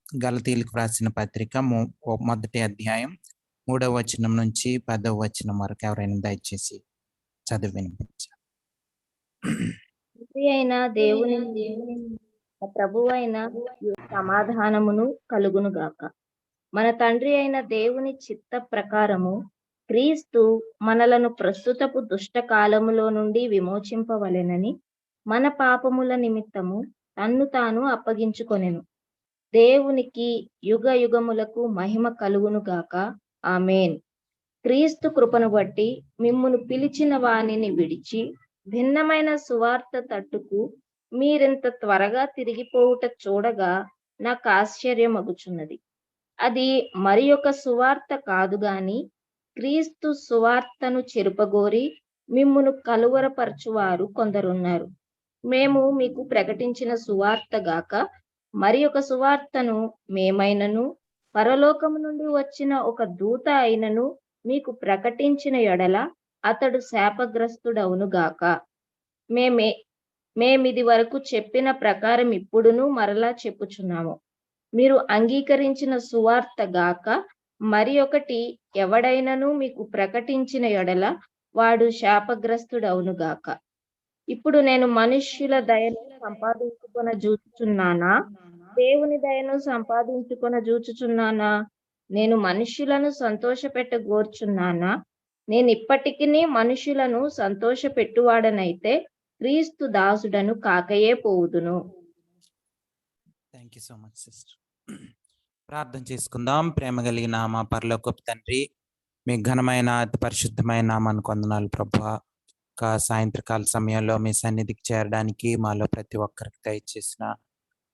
గలతీయులకు రాసిన పత్రిక మొదటి అధ్యాయం 3వ వచనం నుంచి 10వ వచనం వరకు ఎవరైనా దయచేసి చదివి వినిపించాలి. తండ్రి అయిన దేవుని ప్రభువైన సమాధానమును కలుగును గాక. మన తండ్రి అయిన దేవుని చిత్త ప్రకారము క్రీస్తు మనలను ప్రస్తుతపు దుష్ట కాలములో నుండి విమోచింపవలెనని మన పాపముల నిమిత్తము తన్ను తాను అప్పగించుకొనెను. దేవునికి యుగ యుగములకు మహిమ కలుగును గాక. ఆమేన్. క్రీస్తు కృపను బట్టి మిమ్మును పిలిచిన వానిని విడిచి భిన్నమైన సువార్త తట్టుకు మీరింత త్వరగా తిరిగిపోవుట చూడగా నాకు ఆశ్చర్యమగుచున్నది. అది మరి ఒక సువార్త కాదు గాని క్రీస్తు సువార్తను చెరుపగోరి మిమ్మును కలువరపరచువారు కొందరున్నారు. మేము మీకు ప్రకటించిన సువార్త గాక మరి ఒక సువార్తను మేమైనను పరలోకము నుండి వచ్చిన ఒక దూత అయినను మీకు ప్రకటించిన ఎడల అతడు శాపగ్రస్తుడవును గాక. మేమిది వరకు చెప్పిన ప్రకారం ఇప్పుడును మరలా చెప్పుచున్నాము. మీరు అంగీకరించిన సువార్త గాక మరి ఒకటి ఎవడైనను మీకు ప్రకటించిన ఎడల వాడు శాపగ్రస్తుడవును గాక. ఇప్పుడు నేను మనుష్యుల దయను సంపాదించుకొన జూచుచున్నానా, దేవుని దయను సంపాదించుకొన జూచుచున్నానా? నేను మనుష్యులను సంతోషపెట్టగోర్చున్నానా? నేను ఇప్పటికీ మనుషులను సంతోషపెట్టువాడనైతే క్రీస్తు దాసుడను కాకయే పోవుదును. Thank you so much sister. ప్రార్థన చేసుకుందాం. ప్రేమ కలిగిన మా పరలోకపు తండ్రి, మీ ఘనమైన అతి పరిశుద్ధమైన నామానికి వందనాలు ప్రభువా. సాయంత్రకాల సమయంలో మీ సన్నిధికి చేరడానికి మాలో ప్రతి ఒక్కరికి దయచేసిన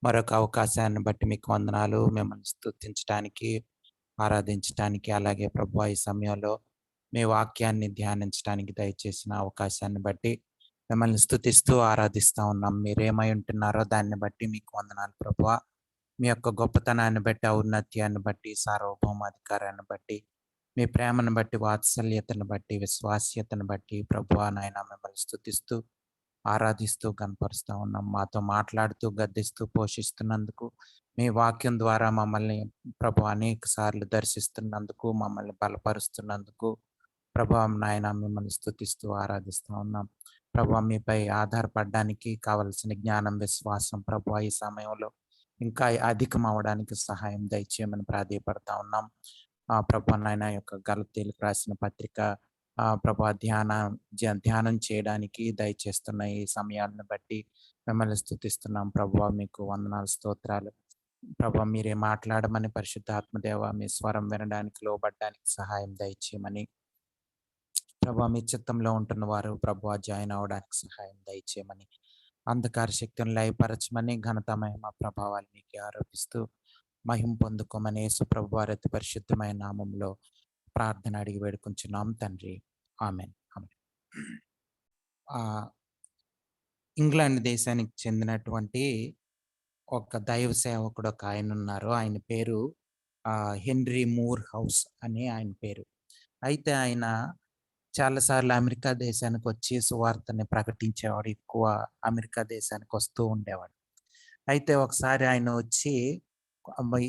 మరొక అవకాశాన్ని బట్టి మీకు వందనాలు. మిమ్మల్ని స్తుతించడానికి, ఆరాధించడానికి, అలాగే ప్రభువా ఈ సమయంలో మీ వాక్యాన్ని ధ్యానించడానికి దయచేసిన అవకాశాన్ని బట్టి మిమ్మల్ని స్తుతిస్తూ ఆరాధిస్తూ ఉన్నాం. మీరేమై ఉంటున్నారో దాన్ని బట్టి మీకు వందనాలు ప్రభువా. మీ యొక్క గొప్పతనాన్ని బట్టి, ఔన్నత్యాన్ని బట్టి, సార్వభౌమాధికారాన్ని బట్టి, మీ ప్రేమను బట్టి, వాత్సల్యతను బట్టి, విశ్వాస్యతను బట్టి ప్రభువా నాయన మిమ్మల్ని స్తుతిస్తూ ఆరాధిస్తూ కనపరుస్తూ ఉన్నాం. మాతో మాట్లాడుతూ గద్దిస్తూ పోషిస్తున్నందుకు, మీ వాక్యం ద్వారా మమ్మల్ని ప్రభు అనేక సార్లు దర్శిస్తున్నందుకు, మమ్మల్ని బలపరుస్తున్నందుకు ప్రభు నాయన మిమ్మల్ని స్తుతిస్తూ ఆరాధిస్తూ ఉన్నాం. ప్రభు మీపై ఆధారపడడానికి కావలసిన జ్ఞానం, విశ్వాసం ప్రభు ఈ సమయంలో ఇంకా అధికం అవడానికి సహాయం దయచేయమని ప్రాధేయపడతా ఉన్నాం. ప్రభు నాయన యొక్క గలతీయులకు రాసిన పత్రిక ప్రభు ధ్యానం చేయడానికి దయచేస్తున్న ఈ సమయాలను బట్టి మిమ్మల్ని స్తుతిస్తున్నాం. ప్రభు మీకు వందనాలు, స్తోత్రాలు. ప్రభు మీరే మాట్లాడమని, పరిశుద్ధ ఆత్మదేవ మీ స్వరం వినడానికి, లోబడ్డానికి సహాయం దయచేయమని, ప్రభు మీ చిత్తంలో ఉంటున్న వారు ప్రభు జాయిన్ అవడానికి సహాయం దయచేయమని, అంధకార శక్తిని లయపరచమని, ఘనత మహిమ ప్రభావాలు మీకు ఆరోపిస్తూ మహిమ పొందుకోమని యేసు ప్రభు వారి అతి పరిశుద్ధమైన నామంలో ప్రార్థన అడిగి వేడుకుంటున్నాం తండ్రి. ఆమెన్. ఇంగ్లాండ్ దేశానికి చెందినటువంటి ఒక దైవ సేవకుడు ఒక ఆయన ఉన్నారు. ఆయన పేరు హెన్రీ మూర్ హౌస్ అని ఆయన పేరు. అయితే ఆయన చాలాసార్లు అమెరికా దేశానికి వచ్చి సువార్తని ప్రకటించేవాడు. ఎక్కువ అమెరికా దేశానికి వస్తూ ఉండేవాడు. అయితే ఒకసారి ఆయన వచ్చి,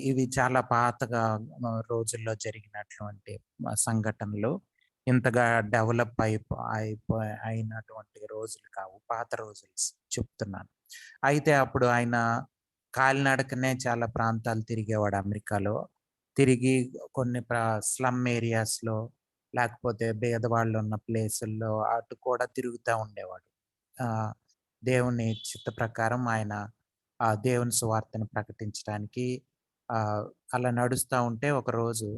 ఇవి చాలా పాతగా రోజుల్లో జరిగినటువంటి సంఘటనలు, ఇంతగా డెవలప్ అయినటువంటి రోజులు కావు, పాత రోజులు చెప్తున్నాను. అయితే అప్పుడు ఆయన కాలినడకనే చాలా ప్రాంతాలు తిరిగేవాడు అమెరికాలో. తిరిగి కొన్ని స్లమ్ ఏరియాస్లో, లేకపోతే పేదవాళ్ళు ఉన్న ప్లేసుల్లో అటు కూడా తిరుగుతూ ఉండేవాడు. దేవుని చిత్త ప్రకారం ఆయన దేవుని సువార్తను ప్రకటించడానికి అలా నడుస్తూ ఉంటే ఒకరోజు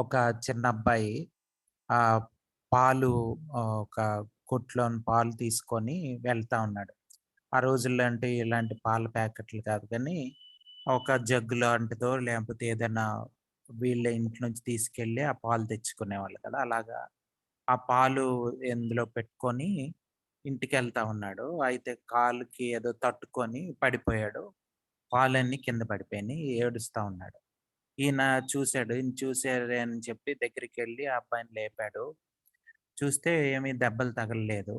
ఒక చిన్న అబ్బాయి పాలు, ఒక కొట్లోని పాలు తీసుకొని వెళ్తా ఉన్నాడు. ఆ రోజుల్లో అంటే ఇలాంటి పాల ప్యాకెట్లు కాదు, కానీ ఒక జగ్గు లాంటిదో లేకపోతే ఏదైనా వీళ్ళ ఇంటి నుంచి తీసుకెళ్ళి ఆ పాలు తెచ్చుకునేవాళ్ళు కదా, అలాగా ఆ పాలు ఎందులో పెట్టుకొని ఇంటికి వెళ్తా ఉన్నాడు. అయితే కాలుకి ఏదో తట్టుకొని పడిపోయాడు. పాలన్నీ కింద పడిపోయినాయి. ఏడుస్తా ఉన్నాడు. ఈయన చూసాడు అని చెప్పి దగ్గరికి వెళ్ళి ఆ అబ్బాయిని లేపాడు. చూస్తే ఏమీ దెబ్బలు తగలలేదు,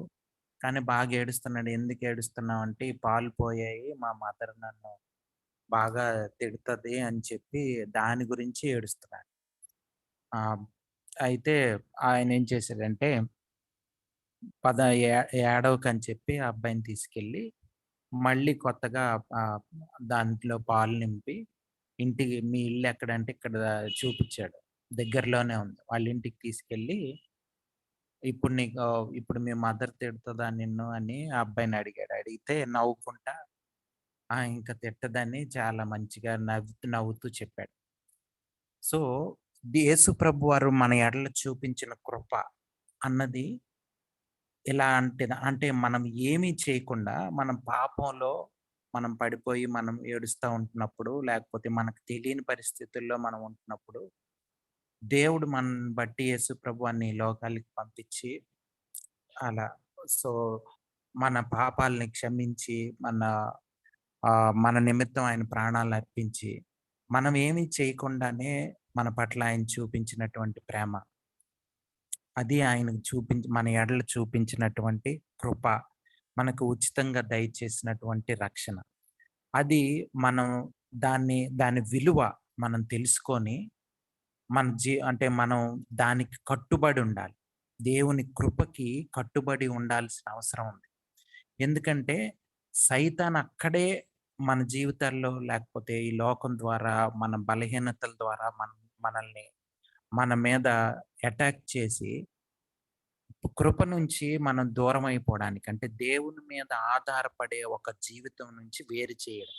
కానీ బాగా ఏడుస్తున్నాడు. ఎందుకు ఏడుస్తున్నావు అంటే, ఈ పాలు పోయాయి, మా మదర్ నన్ను బాగా తిడుతది అని చెప్పి దాని గురించి ఏడుస్తున్నాడు. ఆహ్, అయితే ఆయనేం చేశాడంటే పద ఏ ఏడవకని చెప్పి ఆ అబ్బాయిని తీసుకెళ్ళి మళ్ళీ కొత్తగా ఆహ్, దాంట్లో పాలు నింపి ఇంటికి మీ ఇల్లెక్కడంటే ఇక్కడ చూపిచ్చాడు. దగ్గరలోనే ఉంది. వాళ్ళ ఇంటికి తీసుకెళ్ళి ఇప్పుడు మీ మదర్ తిడతదా నిన్ను అని ఆ అబ్బాయిని అడిగాడు. అడిగితే నవ్వుకుంటా ఇంక తిట్టదని చాలా మంచిగా నవ్వుతూ, నవ్వుతూ చెప్పాడు. సో, యేసు ప్రభువారు మన ఎడల చూపించిన కృప అన్నది ఎలా అంటే మనం ఏమీ చేయకుండా మనం పాపంలో మనం పడిపోయి మనం ఏడుస్తా ఉంటున్నప్పుడు, లేకపోతే మనకు తెలియని పరిస్థితుల్లో మనం ఉంటున్నప్పుడు, దేవుడు మనల్ని బట్టి యేసు ప్రభువాన్ని ఈ లోకానికి పంపించి అలా సో, మన పాపాల్ని క్షమించి మన నిమిత్తం ఆయన ప్రాణాలను అర్పించి, మనం ఏమీ చేయకుండానే మన పట్ల ఆయన చూపించినటువంటి ప్రేమ. అది ఆయనకు మన ఎడల చూపించినటువంటి కృప. మనకు ఉచితంగా దయచేసినటువంటి రక్షణ. అది మనం దాని విలువ మనం తెలుసుకొని, అంటే మనం దానికి కట్టుబడి ఉండాలి. దేవుని కృపకి కట్టుబడి ఉండాల్సిన అవసరం ఉంది. ఎందుకంటే సైతాన్ అక్కడే మన జీవితాల్లో లేకపోతే ఈ లోకం ద్వారా, మన బలహీనతల ద్వారా మనల్ని మన మీద అటాక్ చేసి కృప నుంచి మనం దూరం అయిపోవడానికి అంటే దేవుని మీద ఆధారపడే ఒక జీవితం నుంచి వేరు చేయడం.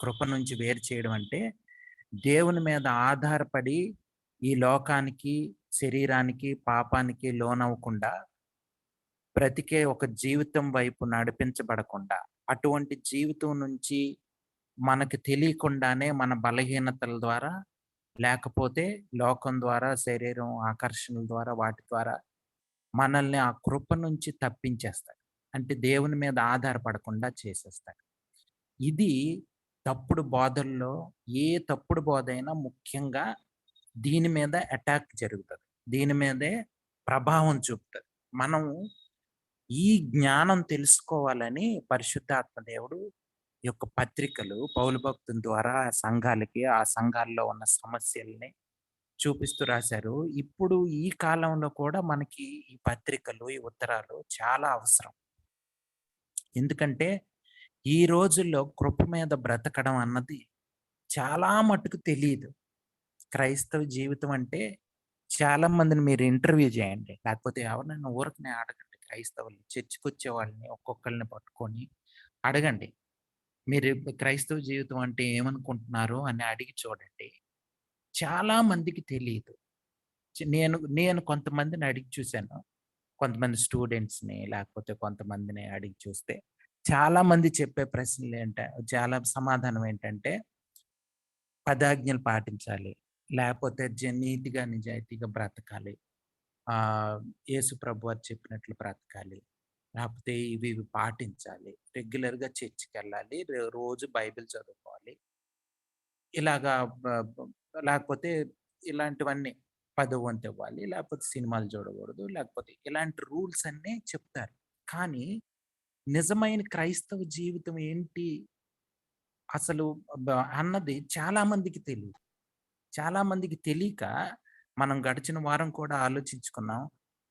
కృప నుంచి వేరు చేయడం అంటే దేవుని మీద ఆధారపడి ఈ లోకానికి, శరీరానికి, పాపానికి లోనవ్వకుండా బ్రతికే ఒక జీవితం వైపు నడిపించబడకుండా, అటువంటి జీవితం నుంచి మనకు తెలియకుండానే మన బలహీనతల ద్వారా, లేకపోతే లోకం ద్వారా, శరీరం ఆకర్షణల ద్వారా, వాటి ద్వారా మనల్ని ఆ కృప నుంచి తప్పించేస్తాడు. అంటే దేవుని మీద ఆధారపడకుండా చేసేస్తాడు. ఇది తప్పుడు బోధల్లో తప్పుడు బోధైనా ముఖ్యంగా దీని మీద అటాక్ జరుగుతది. దీని మీదే ప్రభావం చూపుతది. మనం ఈ జ్ఞానం తెలుసుకోవాలని పరిశుద్ధాత్మ దేవుడు ఈ యొక్క పత్రికలు పౌలు భక్తుల ద్వారా ఆ సంఘాల్లో ఉన్న సమస్యల్ని చూపిస్తూ రాశారు. ఇప్పుడు ఈ కాలంలో కూడా మనకి ఈ పత్రికలు, ఈ ఉత్తరాలు చాలా అవసరం. ఎందుకంటే ఈ రోజుల్లో కృప మీద బ్రతకడం అన్నది చాలా మటుకు తెలీదు. క్రైస్తవ జీవితం అంటే చాలా మందిని మీరు ఇంటర్వ్యూ చేయండి. లేకపోతే ఎవరినైనా ఊరకనే అడగండి. క్రైస్తవుల్ని చర్చికొచ్చే వాళ్ళని ఒక్కొక్కళ్ళని పట్టుకొని అడగండి. మీరు క్రైస్తవ జీవితం అంటే ఏమనుకుంటున్నారు అని అడిగి చూడండి. చాలా మందికి తెలీదు. నేను నేను కొంతమందిని అడిగి చూసాను. కొంతమంది స్టూడెంట్స్‌ని లేకపోతే కొంతమందిని అడిగి చూస్తే చాలా మంది చెప్పే చాలా సమాధానం ఏంటంటే పదాజ్ఞలు పాటించాలి. లేపోతే నీతిగా, నిజాయితీగా బ్రతకాలి. యేసు ప్రభువారు చెప్పినట్లు బ్రతకాలి. లేపోతే ఇవి పాటించాలి. రెగ్యులర్‌గా చర్చికెళ్ళాలి. రోజు బైబిల్ చదువుకోవాలి. ఇలాగా బ బ లేకపోతే ఇలాంటివన్నీ పదవంతివ్వాలి. లేకపోతే సినిమాలు చూడకూడదు. లేకపోతే ఇలాంటి రూల్స్ అన్నీ చెప్తారు. కానీ నిజమైన క్రైస్తవ జీవితం ఏంటి అసలు బ అన్నది చాలా మందికి తెలీదు. చాలా మందికి తెలీక మనం గడిచిన వారం కూడా ఆలోచించుకున్నాం.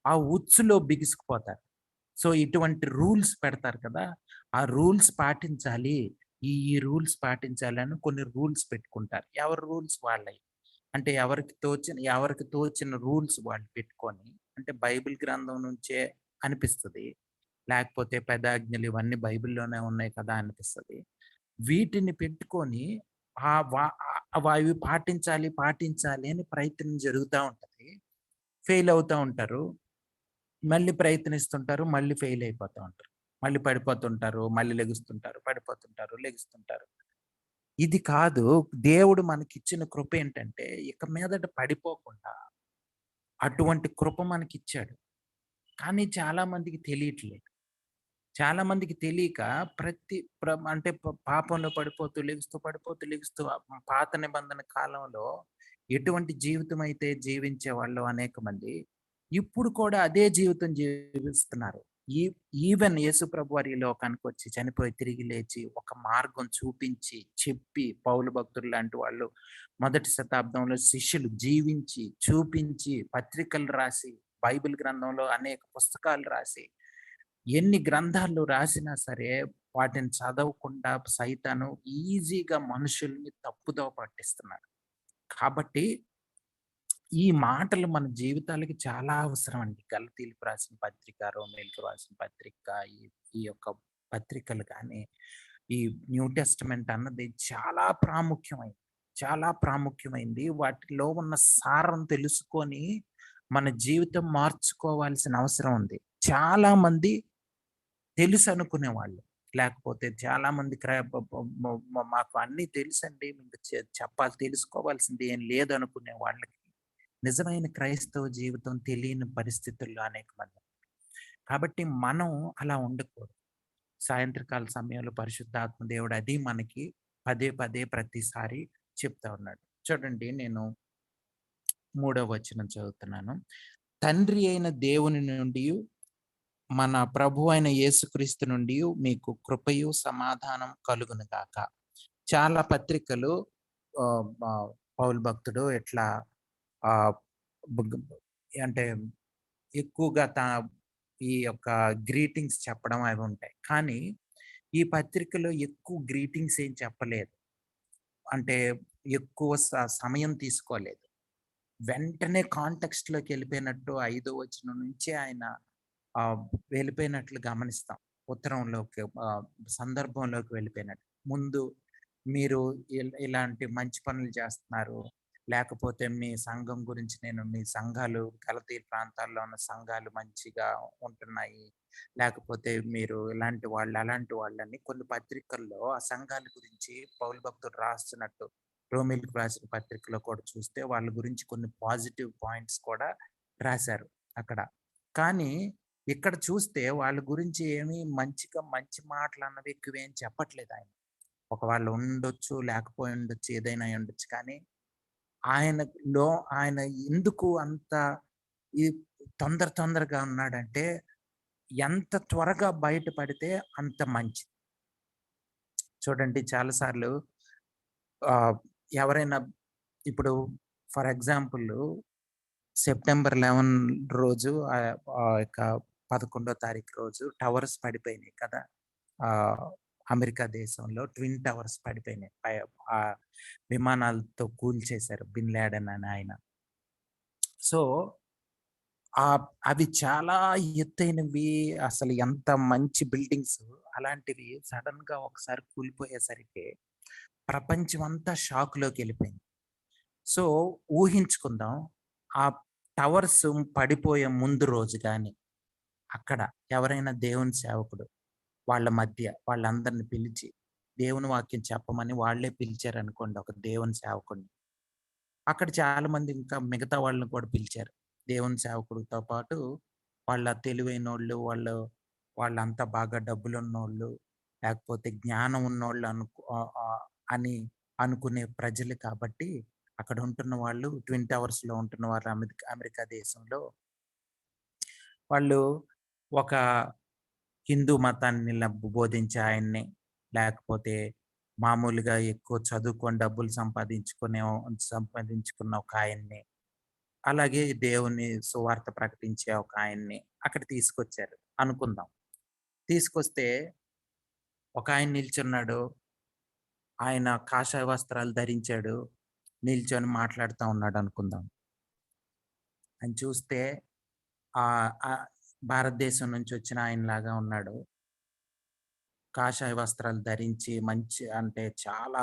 ఆ ఉచ్చులో బిగుసుకుపోతారు. సో, ఇటువంటి రూల్స్ పెడతారు కదా! ఆ రూల్స్ పాటించాలి. ఈ రూల్స్ పాటించాలని కొన్ని రూల్స్ పెట్టుకుంటారు. ఎవరి రూల్స్ వాళ్ళయి. అంటే ఎవరికి తోచిన రూల్స్ వాళ్ళు పెట్టుకొని అంటే బైబిల్ గ్రంథం నుంచే అనిపిస్తది. లేకపోతే పెదాజ్ఞలు ఇవన్నీ బైబిల్‌లోనే ఉన్నాయి కదా! అనిపిస్తది. వీటిని పెట్టుకొని అవి పాటించాలి, పాటించాలి అని ప్రయత్నం జరుగుతా ఉంటది. ఫెయిల్ అవుతా ఉంటారు. మళ్ళీ ప్రయత్నిస్తుంటారు. మళ్ళీ ఫెయిల్ అయిపోతా ఉంటారు. మళ్ళీ పడిపోతుంటారు. మళ్ళీ లెగుస్తుంటారు. పడిపోతుంటారు. లెగుస్తుంటారు. ఇది కాదు దేవుడు మనకిచ్చిన కృప ఏంటంటే, ఇక మీదట పడిపోకుండా అటువంటి కృప మనకిచ్చాడు. కానీ చాలా మందికి తెలియట్లేదు. చాలా మందికి తెలియక ప్రతి అంటే పాపంలో పడిపోతూ, లెగుస్తూ, పడిపోతూ, లెగుస్తూ పాత నిబంధన కాలంలో ఎటువంటి జీవితం అయితే జీవించేవాళ్ళో అనేక మంది, ఇప్పుడు కూడా అదే జీవితం జీవిస్తున్నారు. ఈ ఈవెన్ యేసుప్రభు వారు ఈ లోకానికి వచ్చి చనిపోయి తిరిగి లేచి ఒక మార్గం చూపించి చెప్పి పౌలు భక్తులు లాంటి వాళ్ళు మొదటి శతాబ్దంలో శిష్యులు జీవించి చూపించి పత్రికలు రాసి బైబిల్ గ్రంథంలో అనేక పుస్తకాలు రాసి ఎన్ని గ్రంథాలు రాసినా సరే వాటిని చదవకుండా సైతాను ఈజీగా మనుషుల్ని తప్పుదోవ పట్టిస్తున్నాడు. కాబట్టి ఈ మాటలు మన జీవితాలకి చాలా అవసరం అండి. గలతీలకు రాసిన పత్రిక, రోమీయులకు రాసిన పత్రిక, ఈ ఈ యొక్క పత్రికలు కానీ, ఈ న్యూ టెస్టమెంట్ అన్నది చాలా ప్రాముఖ్యమైంది. చాలా ప్రాముఖ్యమైంది. వాటిలో ఉన్న సారం తెలుసుకొని మన జీవితం మార్చుకోవాల్సిన అవసరం ఉంది. చాలా మంది తెలుసు అనుకునేవాళ్ళు. లేకపోతే చాలా మంది మాకు అన్నీ తెలుసండి. ఇంక చెప్పాలి తెలుసుకోవాల్సింది ఏం లేదనుకునే వాళ్ళకి నిజమైన క్రైస్తవ జీవితం తెలియని పరిస్థితుల్లో అనేక మంది ఉన్నారు. కాబట్టి మనం అలా ఉండకూడదు. సాయంత్రకాల సమయంలో పరిశుద్ధాత్మ దేవుడు అది మనకి పదే పదే ప్రతిసారి చెప్తా ఉన్నాడు. చూడండి, నేను 3వ వచనం చదువుతున్నాను. తండ్రి అయిన దేవుని నుండి మన ప్రభు అయిన యేసుక్రీస్తు నుండి మీకు కృపయు సమాధానం కలుగును గాక. చాలా పత్రికలు పౌలు భక్తుడు ఎట్లా అంటే ఎక్కువగా ఈ యొక్క గ్రీటింగ్స్ చెప్పడం అవి ఉంటాయి. కానీ ఈ పత్రికలో ఎక్కువ గ్రీటింగ్స్ ఏం చెప్పలేదు. అంటే ఎక్కువ సమయం తీసుకోలేదు. వెంటనే కాంటెక్స్ట్ లోకి వెళ్ళిపోయినట్టు 5వ వచనం నుంచి ఆయన వెళ్ళిపోయినట్లు గమనిస్తాం. ఉత్తరంలోకి సందర్భంలోకి వెళ్ళిపోయినట్టు. ముందు మీరు ఇలాంటి మంచి పనులు చేస్తున్నారు, లేకపోతే మీ సంఘం గురించి నేను మీ సంఘాలు గలతీ ప్రాంతాల్లో ఉన్న సంఘాలు మంచిగా ఉంటున్నాయి, లేకపోతే మీరు ఇలాంటి వాళ్ళు అలాంటి వాళ్ళని కొన్ని పత్రికల్లో ఆ సంఘాల గురించి పౌలు భక్తుడు రాస్తున్నట్టు రోమిలకు రాసిన పత్రికలో కూడా చూస్తే వాళ్ళ గురించి కొన్ని పాజిటివ్ పాయింట్స్ కూడా రాశారు అక్కడ. కానీ ఇక్కడ చూస్తే వాళ్ళ గురించి ఏమీ మంచి మాటలు అన్నవి ఎక్కువేం చెప్పట్లేదు ఆయన. ఒకవేళ ఉండొచ్చు, లేకపోయి ఉండొచ్చు, ఏదైనా ఉండొచ్చు. కానీ ఆయన ఎందుకు అంత ఈ తొందరగా ఉన్నాడంటే ఎంత త్వరగా బయటపడితే అంత మంచిది. చూడండి, చాలాసార్లు ఎవరైనా ఇప్పుడు ఫర్ ఎగ్జాంపుల్ సెప్టెంబర్ 11 రోజు యొక్క 11వ తారీఖు రోజు టవర్స్ పడిపోయినాయి కదా. అమెరికా దేశంలో ట్విన్ టవర్స్ పడిపోయినాయి. విమానాలతో కూల్చేశారు బిన్ లాడెన్ అని ఆయన. సో అవి చాలా ఎత్తైనవి, అసలు ఎంత మంచి బిల్డింగ్స్. అలాంటివి సడన్ గా ఒకసారి కూలిపోయేసరికి ప్రపంచం అంతా షాక్ లోకి వెళ్ళిపోయింది. సో ఊహించుకుందాం, ఆ టవర్స్ పడిపోయే ముందు రోజు కానీ అక్కడ ఎవరైనా దేవుని సేవకుడు వాళ్ళ మధ్య వాళ్ళందరిని పిలిచి దేవుని వాక్యం చెప్పమని వాళ్ళే పిలిచారనుకోండి ఒక దేవుని సేవకుడిని. అక్కడ చాలా మంది ఇంకా మిగతా వాళ్ళని కూడా పిలిచారు. దేవుని సేవకుడితో పాటు వాళ్ళ తెలివైనోళ్ళు, వాళ్ళంతా బాగా డబ్బులున్నోళ్ళు, లేకపోతే జ్ఞానం ఉన్నోళ్ళు అని అనుకునే ప్రజలు. కాబట్టి అక్కడ ఉంటున్న వాళ్ళు ట్విన్ టవర్స్ లో ఉంటున్న వాళ్ళు అమెరికా దేశంలో వాళ్ళు ఒక హిందూ మతాన్ని బోధించే ఆయన్ని, లేకపోతే మామూలుగా ఎక్కువ చదువుకొని డబ్బులు సంపాదించుకున్న ఒక ఆయన్ని, అలాగే దేవుని సువార్త ప్రకటించే ఒక ఆయన్ని అక్కడ తీసుకొచ్చారు అనుకుందాం. తీసుకొస్తే ఒక ఆయన నిల్చున్నాడు, ఆయన కాషాయ వస్త్రాలు ధరించాడు, నిల్చొని మాట్లాడుతూ ఉన్నాడు అనుకుందాం. అని చూస్తే భారతదేశం నుంచి వచ్చిన ఆయనలాగా ఉన్నాడు. కాషాయ వస్త్రాలు ధరించి మంచి అంటే చాలా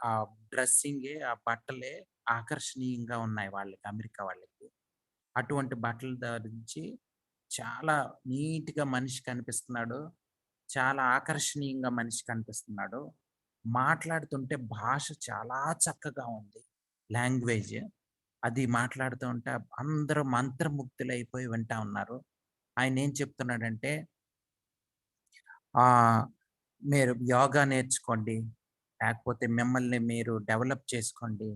ఆ డ్రెస్సింగే, ఆ బట్టలే ఆకర్షణీయంగా ఉన్నాయి వాళ్ళకి, అమెరికా వాళ్ళకి. అటువంటి బట్టలు ధరించి చాలా నీట్‌గా మనిషి కనిపిస్తున్నాడు. చాలా ఆకర్షణీయంగా మనిషి కనిపిస్తున్నాడు. మాట్లాడుతుంటే భాష చాలా చక్కగా ఉంది. లాంగ్వేజ్ అది మాట్లాడుతూ ఉంటే అందరూ మంత్రముగ్ధులైపోయి వింటా ఉన్నారు. ఆయనేం చెప్తున్నాడంటే, మీరు యోగా నేర్చుకోండి, లేకపోతే మిమ్మల్ని మీరు డెవలప్ చేసుకోండి,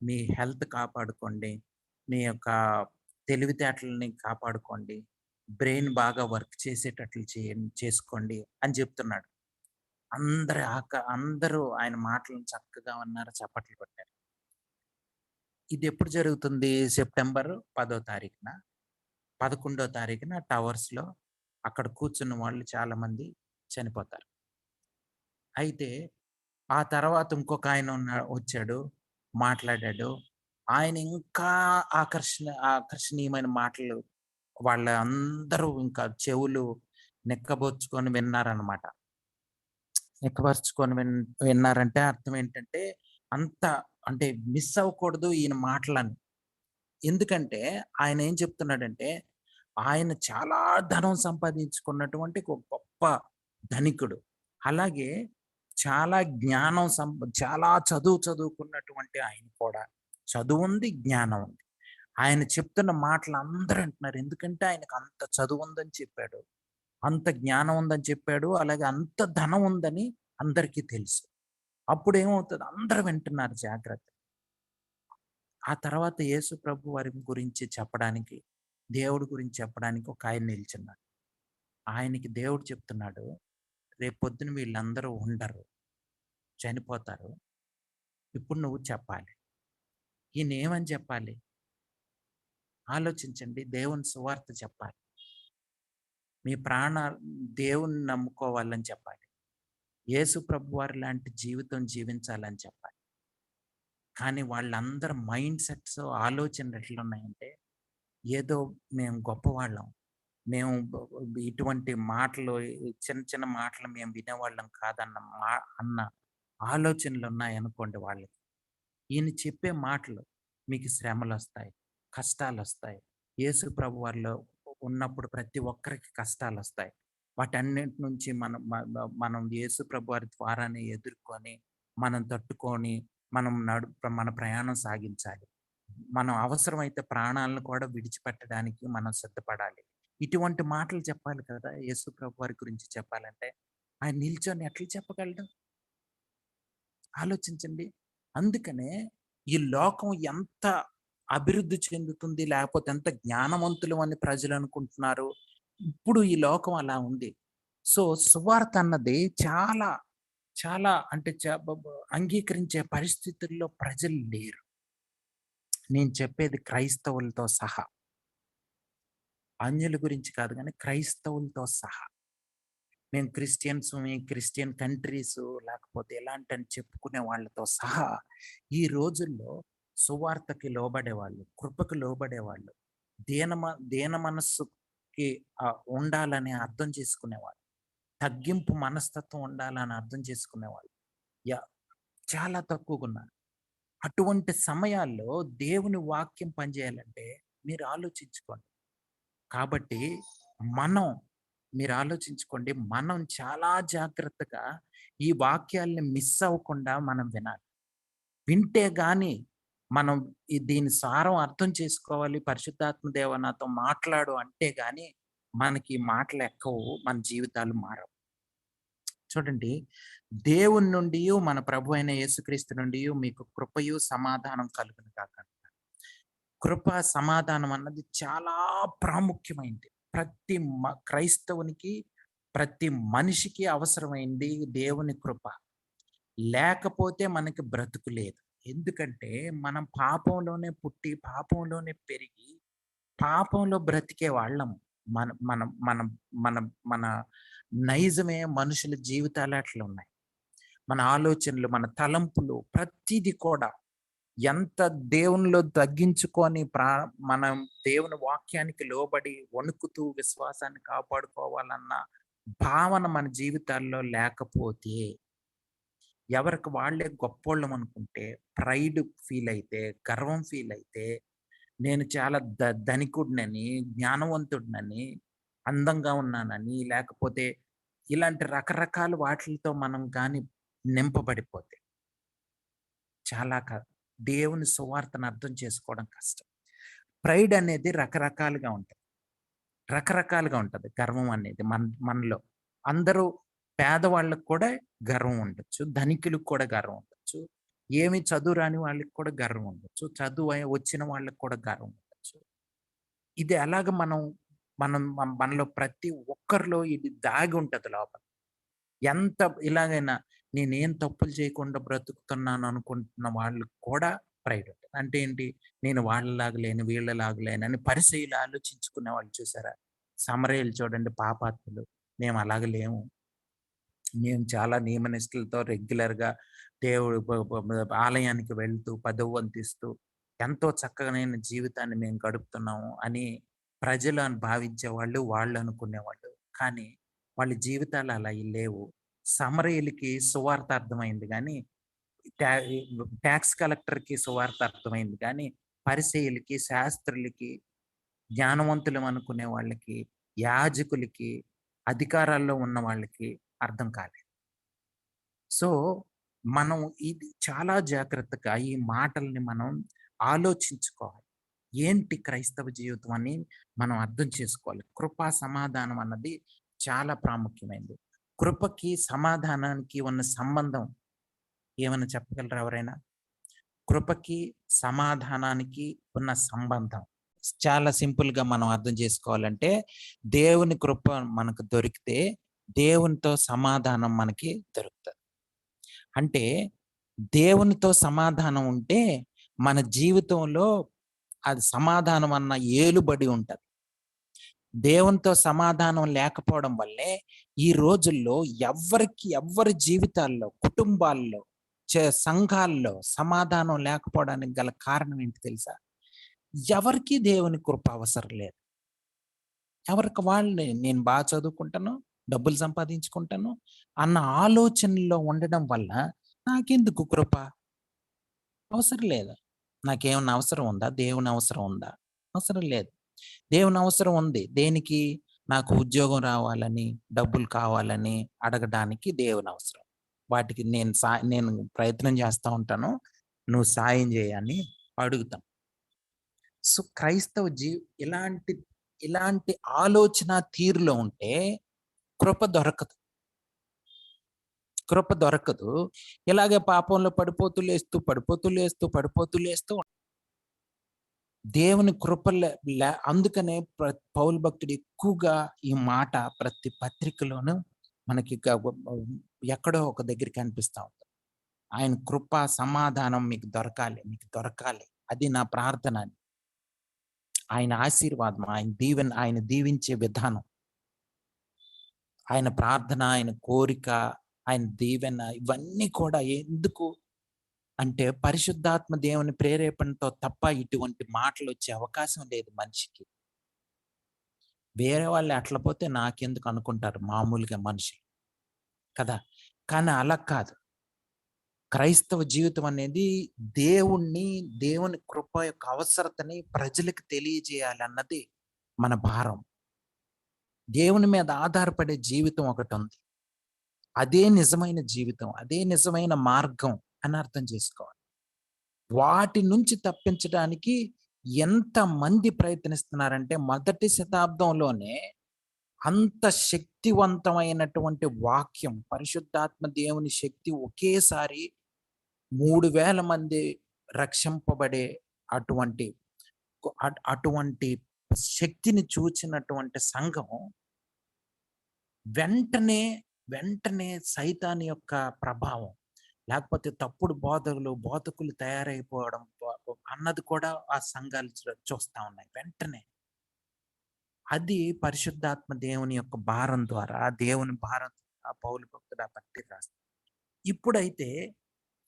మీ హెల్త్ కాపాడుకోండి, మీ యొక్క తెలివితేటలని కాపాడుకోండి, బ్రెయిన్ బాగా వర్క్ చేసేటట్లు చేసుకోండి అని చెప్తున్నాడు. అందరూ ఆయన మాటలను చక్కగా విన్నారు, చప్పట్లు కొట్టారు. ఇది ఎప్పుడు జరుగుతుంది? సెప్టెంబర్ 10వ తారీఖున. 11వ తారీఖున టవర్స్‌లో అక్కడ కూర్చున్న వాళ్ళు చాలామంది చనిపోతారు. అయితే ఆ తర్వాత ఇంకొకాయన వచ్చాడు, మాట్లాడాడు. ఆయన ఇంకా ఆకర్షణీయమైన మాటలు వాళ్ళందరూ ఇంకా చెవులు నెక్కబొచ్చుకొని విన్నారనమాట. నెక్కబరుచుకొని విన్నారంటే అర్థం ఏంటంటే, అంత అంటే మిస్ అవ్వకూడదు ఈయన మాటలని. ఎందుకంటే ఆయన ఏం చెప్తున్నాడంటే, ఆయన చాలా ధనం సంపాదించుకున్నటువంటి ఒక గొప్ప ధనికుడు. అలాగే చాలా చాలా చదువుకున్నటువంటి ఆయన కూడా. చదువుంది, జ్ఞానం ఉంది. ఆయన చెప్తున్న మాటలు అందరూ వింటున్నారు. ఎందుకంటే ఆయనకు అంత చదువుందని చెప్పాడు. అంత జ్ఞానం ఉందని చెప్పాడు. అలాగే అంత ధనం ఉందని అందరికీ తెలుసు. అప్పుడేమవుతది? అందరూ వింటున్నారు జాగ్రత్తగా. ఆ తర్వాత యేసు ప్రభు వారి గురించి చెప్పడానికి, దేవుడి గురించి చెప్పడానికి ఒకాయన నిల్చున్నాడు. ఆయనకి దేవుడు చెప్తున్నాడు, "రేపొద్దున వీళ్ళందరూ ఉండరు. చనిపోతారు. ఇప్పుడు నువ్వు చెప్పాలి." ఈయనేమని చెప్పాలి? ఆలోచించండి. దేవుని సువార్త చెప్పాలి. మీ ప్రాణాలు దేవుణ్ణి నమ్ముకోవాలని చెప్పాలి. యేసు ప్రభువారి లాంటి జీవితం జీవించాలని చెప్పాలి. కానీ వాళ్ళందరి మైండ్ సెట్స్, ఆలోచనలు ఎట్లున్నాయంటే, ఏదో మేము గొప్పవాళ్ళం. మేము ఇటువంటి మాటలు, చిన్న చిన్న మాటలు మేము వినేవాళ్ళం కాదన్న అన్న ఆలోచనలున్నాయనుకోండి వాళ్ళకి. ఈయన చెప్పే మాటలు మీకు శ్రమలొస్తాయి, కష్టాలొస్తాయి. యేసు ప్రభువారిలో ఉన్నప్పుడు ప్రతి ఒక్కరికి కష్టాలొస్తాయి. వాటన్నిటి నుంచి మనం యేసు ప్రభువారి ద్వారానే ఎదుర్కొని, మనం తట్టుకొని, మన ప్రయాణం సాగించాలి. మనం అవసరమైతే ప్రాణాలను కూడా విడిచిపెట్టడానికి మనం సిద్ధపడాలి. ఇటువంటి మాటలు చెప్పాలి కదా! యేసు ప్రభువారి గురించి చెప్పాలంటే, ఆయన నిల్చొని ఎట్లా చెప్పగలడు? ఆలోచించండి. అందుకనే ఈ లోకం ఎంత అభివృద్ధి చెందుతుంది, లేకపోతే ఎంత జ్ఞానవంతులం అని ప్రజలు అనుకుంటున్నారు. ఇప్పుడు ఈ లోకం అలా ఉంది. సో, సువార్త అన్నది చాలా, చాలా అంటే చ బ బ అంగీకరించే పరిస్థితుల్లో ప్రజలు లేరు. నేను చెప్పేది క్రైస్తవులతో సహా. అన్యుల గురించి కాదు గానీ, క్రైస్తవులతో సహా. మేము క్రిస్టియన్ కంట్రీసు లేకపోతే ఎలాంటని చెప్పుకునే వాళ్ళతో సహా ఈ రోజుల్లో సువార్తకి లోబడేవాళ్ళు, కృపకు లోబడేవాళ్ళు, దీన మనస్సుకి ఉండాలని అర్థం చేసుకునేవాళ్ళు, తగ్గింపు మనస్తత్వం ఉండాలని అర్థం చేసుకునేవాళ్ళు యా చాలా తక్కువగున్నారు. అటువంటి సమయాల్లో దేవుని వాక్యం పనిచేయాలంటే మీరు ఆలోచించుకోండి. కాబట్టి మనం మీరు ఆలోచించుకోండి. మనం చాలా జాగ్రత్తగా ఈ వాక్యాల్ని మిస్ అవ్వకుండా మనం వినాలి. వింటే గాని మనం దీని సారం అర్థం చేసుకోవాలి. పరిశుద్ధాత్మ దేవ నాతో మాట్లాడు అంటే గాని మనకి ఈ మాటలు ఎక్కవు. మన జీవితాలు మారవు. చూడండి, దేవుని నుండియు మన ప్రభు అయిన యేసుక్రీస్తు నుండియు మీకు కృపయు సమాధానం కలుగును గాక. కృప, సమాధానం అన్నది చాలా ప్రాముఖ్యమైనది. ప్రతి క్రైస్తవునికి, ప్రతి మనిషికి అవసరమైంది దేవుని కృప. లేకపోతే మనకి బ్రతుకు లేదు. ఎందుకంటే మనం పాపంలోనే పుట్టి, పాపంలోనే పెరిగి, పాపంలో బ్రతికే వాళ్ళం. మన మన మన మన మన నైజమే మనుషుల జీవితాలు అట్లున్నాయి. మన ఆలోచనలు, మన తలంపులు ప్రతీది కూడా ఎంత దేవునిలో తగ్గించుకొని మనం దేవుని వాక్యానికి లోబడి వణుకుతూ విశ్వాసాన్ని కాపాడుకోవాలన్న భావన మన జీవితాల్లో లేకపోతే, ఎవరికి వాళ్ళే గొప్పోళ్ళం అనుకుంటే, ప్రైడ్ ఫీల్ అయితే, గర్వం ఫీల్ అయితే, నేను చాలా ధనికుడినని, జ్ఞానవంతుడినని, అందంగా ఉన్నానని, లేకపోతే ఇలాంటి రకరకాల వాటిలతో మనం గాని నింపబడిపోతే చాలా దేవుని సువార్తను అర్థం చేసుకోవడం కష్టం. ప్రైడ్ అనేది రకరకాలుగా ఉంటది. రకరకాలుగా ఉంటది గర్వం అనేది మనలో. అందరూ పేదవాళ్ళకి కూడా గర్వం ఉండొచ్చు. ధనికులకు కూడా గర్వం ఉండొచ్చు. ఏమి చదువు రాని వాళ్ళకి కూడా గర్వం ఉండొచ్చు. చదువు వచ్చిన వాళ్ళకి కూడా గర్వం ఉండొచ్చు. ఇది ఎలాగ మనలో ప్రతి ఒక్కరిలో ఇది దాగి ఉంటది లోపల. ఎంత ఇలాగైనా నేనేం తప్పులు చేయకుండా బ్రతుకుతున్నాను అనుకుంటున్న వాళ్ళు కూడా ప్రైడ్ ఉంటది. అంటే ఏంటి? నేను వాళ్ళలాగా లేను, వీళ్ళలాగా లేనని పరిసయ్యులు ఆలోచించుకునే వాళ్ళు చూసారా? సమరయులు చూడండి పాపాత్ములు. మేము అలాగ లేము. మేము చాలా నియమనిష్టలతో రెగ్యులర్‌గా దేవుడు ఆలయానికి వెళ్తూ, పదవంతిస్తూ ఎంతో చక్కనైన జీవితాన్ని మేము గడుపుతున్నాము అని ప్రజలు అని భావించేవాళ్ళు, వాళ్ళు అనుకునేవాళ్ళు. కానీ వాళ్ళ జీవితాలు అలా లేవు. సమరయులకి సువార్త అర్థమైంది గానీ, ట్యా టాక్స్ కలెక్టర్‌కి సువార్త అర్థమైంది గానీ, పరిసయ్యులకి, శాస్త్రులకి, జ్ఞానవంతులం అనుకునే వాళ్ళకి, యాజకులకి, అధికారాల్లో ఉన్న వాళ్ళకి అర్థం కాలేదు. సో, మనం ఇది చాలా జాగ్రత్తగా ఈ మాటల్ని మనం ఆలోచించుకోవాలి. ఏంటి క్రైస్తవ జీవితం అని మనం అర్థం చేసుకోవాలి. కృపా సమాధానం అన్నది చాలా ప్రాముఖ్యమైనది. కృపకి, సమాధానానికి ఉన్న సంబంధం ఏమన్నా చెప్పగలరా ఎవరైనా? కృపకి, సమాధానానికి ఉన్న సంబంధం. చాలా సింపుల్‌గా మనం అర్థం చేసుకోవాలంటే, దేవుని కృప మనకు దొరికితే, దేవునితో సమాధానం మనకి దొరుకుతది. అంటే దేవునితో సమాధానం ఉంటే, మన జీవితంలో అది సమాధానం అన్న ఏలుబడి ఉంటది. దేవునితో సమాధానం లేకపోవడం వల్లే ఈ రోజుల్లో ఎవ్వరి జీవితాల్లో, కుటుంబాల్లో, సంఘాల్లో సమాధానం లేకపోవడానికి గల కారణం ఏంటి తెలుసా? ఎవరికీ దేవుని కృప అవసరం లేదు. ఎవరికి వాళ్ళే నేను చదువుకుంటాను, డబ్బులు సంపాదించుకుంటాను అన్న ఆలోచనలో ఉండడం వల్ల నాకెందుకు కృప? అవసరం లేదు. నాకేమన్నా అవసరం ఉందా? దేవుని అవసరం ఉందా? అవసరం లేదు. దేవుని అవసరం ఉంది. దేనికి? నాకు ఉద్యోగం రావాలని, డబ్బులు కావాలని అడగడానికి దేవుని అవసరం. వాటికి నేను ప్రయత్నం చేస్తా ఉంటాను. నువ్వు సాయం చేయి అని అడుగుతాం. సో, క్రైస్తవ ఇలాంటి ఇలాంటి ఆలోచన తీరులో ఉంటే కృప దొరకదు. కృప దొరకదు. ఇలాగే పాపంలో పడిపోతూ లేస్తూ, పడిపోతూ లేస్తూ, పడిపోతూ లేస్తూ దేవుని కృప అందుకనే పౌలు భక్తుడు ఎక్కువగా ఈ మాట ప్రతి పత్రికలోను మనకి ఎక్కడో ఒక దగ్గర కనిపిస్తా ఉంటుంది. ఆయన కృప, సమాధానం మీకు దొరకాలి, మీకు దొరకాలి. అది నా ప్రార్థన అని. ఆయన ఆశీర్వాదం, ఆయన దీవించే విధానం, ఆయన ప్రార్థన, ఆయన కోరిక, ఆయన దీవెన ఇవన్నీ కూడా ఎందుకు అంటే పరిశుద్ధాత్మ దేవుని ప్రేరేపణతో తప్ప ఇటువంటి మాటలు వచ్చే అవకాశం లేదు మనిషికి. వేరే వాళ్ళు ఎట్లా పోతే నాకెందుకు అనుకుంటారు మామూలుగా మనుషులు కదా! కానీ అలా కాదు. క్రైస్తవ జీవితం అనేది దేవుని కృప యొక్క అవసరతని ప్రజలకు తెలియజేయాలన్నది మన భారం. దేవుని మీద ఆధారపడే జీవితం ఒకటుంది. అదే నిజమైన జీవితం, అదే నిజమైన మార్గం అని అర్థం చేసుకోవాలి. వాటి నుంచి తప్పించడానికి ఎంతమంది ప్రయత్నిస్తున్నారంటే మొదటి శతాబ్దంలోనే అంత శక్తివంతమైనటువంటి వాక్యం, పరిశుద్ధాత్మ దేవుని శక్తి ఒకేసారి 3000 మంది రక్షింపబడే అటువంటి అటువంటి శక్తిని చూచినటువంటి సంఘం వెంటనే వెంటనే సైతాను యొక్క ప్రభావం, లేకపోతే తప్పుడు బోధకులు తయారైపోవడం అన్నది కూడా ఆ సంఘాలు చూస్తా ఉన్నాయి వెంటనే. అది పరిశుద్ధాత్మ దేవుని యొక్క భారం ద్వారా, దేవుని భారం ద్వారా పౌలు భక్తుడు ఆ పత్రిక రాస్తాడు. ఇప్పుడైతే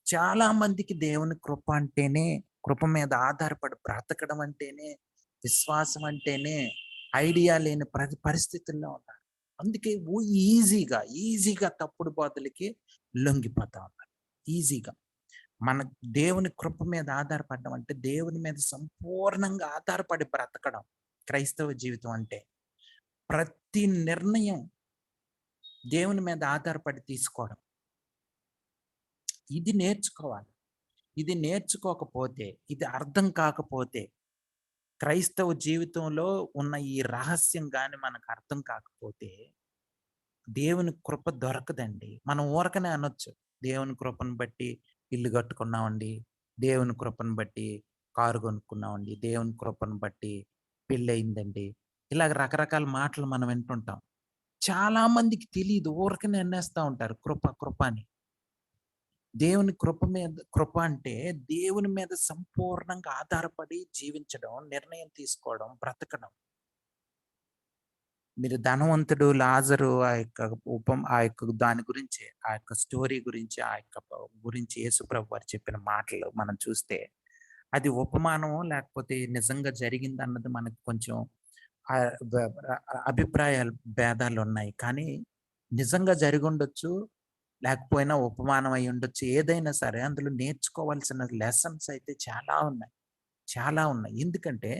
చాలా మందికి దేవుని కృప అంటేనే, కృప మీద ఆధారపడి బ్రతకడం అంటేనే, విశ్వాసం అంటేనే ఐడియా లేని పరిస్థితుల్లో ఉన్నారు. అందుకే ఈజీగా తప్పుడు బోధలకి లొంగిపోతా ఉన్నారు. ఈజీగా. మన దేవుని కృప మీద ఆధారపడడం అంటే దేవుని మీద సంపూర్ణంగా ఆధారపడి బ్రతకడం క్రైస్తవ జీవితం అంటే. ప్రతి నిర్ణయం దేవుని మీద ఆధారపడి తీసుకోవడం. ఇది నేర్చుకోవాలి. ఇది నేర్చుకోకపోతే, ఇది అర్థం కాకపోతే, క్రైస్తవ జీవితంలో ఉన్న ఈ రహస్యం గాని మనకు అర్థం కాకపోతే, దేవుని కృప దొరకదండి. మనం ఊరకనే అనొచ్చు. దేవుని కృపను బట్టి ఇల్లు కట్టుకున్నామండి. దేవుని కృపను బట్టి కారు కొనుక్కున్నామండి. దేవుని కృపను బట్టి పెళ్ళయిందండి. ఇలాగ రకరకాల మాటలు మనం వింటుంటాం. చాలా మందికి తెలీదు. ఊరికనే అనేస్తా ఉంటారు కృప, కృప అని. దేవుని కృప అంటే దేవుని మీద సంపూర్ణంగా ఆధారపడి జీవించడం, నిర్ణయం తీసుకోవడం, బ్రతకడం. మీరు ధనవంతుడు లాజరు ఆ యొక్క దాని గురించి, ఆ యొక్క స్టోరీ గురించి, ఆ యొక్క గురించి యేసుప్రభు వారు చెప్పిన మాటలు మనం చూస్తే, అది ఉపమానమో లేకపోతే నిజంగా జరిగిందన్నది మనకు కొంచెం ఆహ్, బ అభిప్రాయాలు భేదాలున్నాయి. కానీ నిజంగా జరిగుండొచ్చు, లేకపోయినా ఉపమానం అయ్యుండొచ్చు. ఏదైనా సరే అందులో నేర్చుకోవాల్సిన లెసన్స్ అయితే చాలా ఉన్నాయి. చాలా ఉన్నాయి. ఎందుకంటే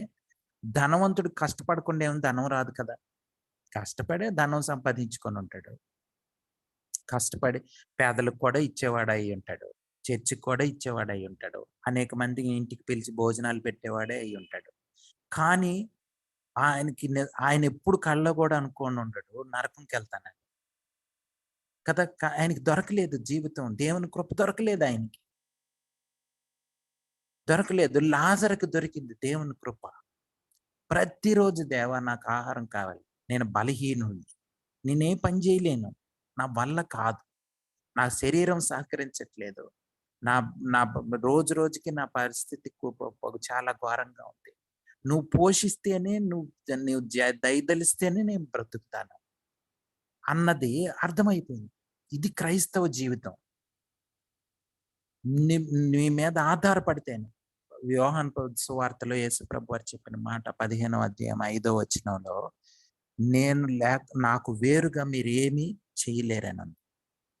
ధనవంతుడు కష్టపడకుండా ఏమి ధనం రాదు కదా! కష్టపడే ధనం సంపాదించుకొనుంటాడు. కష్టపడి పేదలకు కూడా ఇచ్చేవాడయ్యుంటాడు. చర్చికి కూడా ఇచ్చేవాడయ్యుంటాడు. అనేక మందిని ఇంటికి పిలిచి భోజనాలు పెట్టేవాడే అయ్యుంటాడు. కానీ ఆయనెప్పుడు కల్లో కూడా అనుకోనుండడు నరకంకెళ్తానని. కదా! ఆయనకి దొరకలేదు జీవితం. దేవుని కృప దొరకలేదు ఆయనకి. దొరకలేదు. లాజరుకి దొరికింది దేవుని కృప. ప్రతిరోజు దేవా నాకు ఆహారం కావాలి. నేను బలహీనుడిని. నేనే పని చేయలేను. నా వల్ల కాదు. నా శరీరం సహకరించట్లేదు. నా నా రోజు రోజుకి నా పరిస్థితి చాలా ఘోరంగా ఉంది. నువ్వు పోషిస్తేనే నువ్వు దయదలిస్తేనే నేను బ్రతుకుతాను అన్నది అర్థమైపోయింది. ఇది క్రైస్తవ జీవితం. నీ నీ మీద ఆధారపడితేనే. సువార్తలో యేసుప్రభు వారు చెప్పిన మాట 15వ అధ్యాయం 5వ వచనంలో, నాకు వేరుగా మీరేమీ చేయలేరనంది.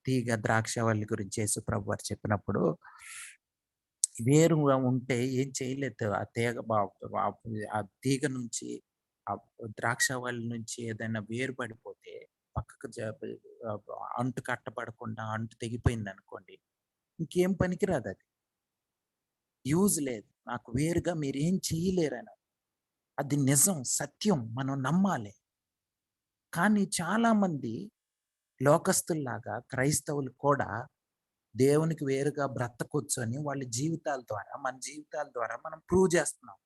తీగ ద్రాక్షవల్లి గురించి యేసుప్రభు వారు చెప్పినప్పుడు, వేరుగా ఉంటే ఏం చేయలేదు. ఆ తీగ ఆ తీగ నుంచి, ఆ ద్రాక్షవల్లి నుంచి ఏదైనా వేరు పడిపోతే పక్కకు ఆహ్, అంటు కట్టబడకుండా అంటు తెగిపోయిందనుకోండి, ఇంకేం పనికిరాదది. యూజ్ లేదు. నాకు వేరుగా మీరేం చేయలేరని. అది నిజం, సత్యం. మనం నమ్మాలి. కానీ చాలామంది లోకస్తుల్లాగా క్రైస్తవులు కూడా దేవునికి వేరుగా బ్రతకొచ్చని వాళ్ళ జీవితాల ద్వారా, మన జీవితాల ద్వారా మనం ప్రూవ్ చేస్తున్నాం.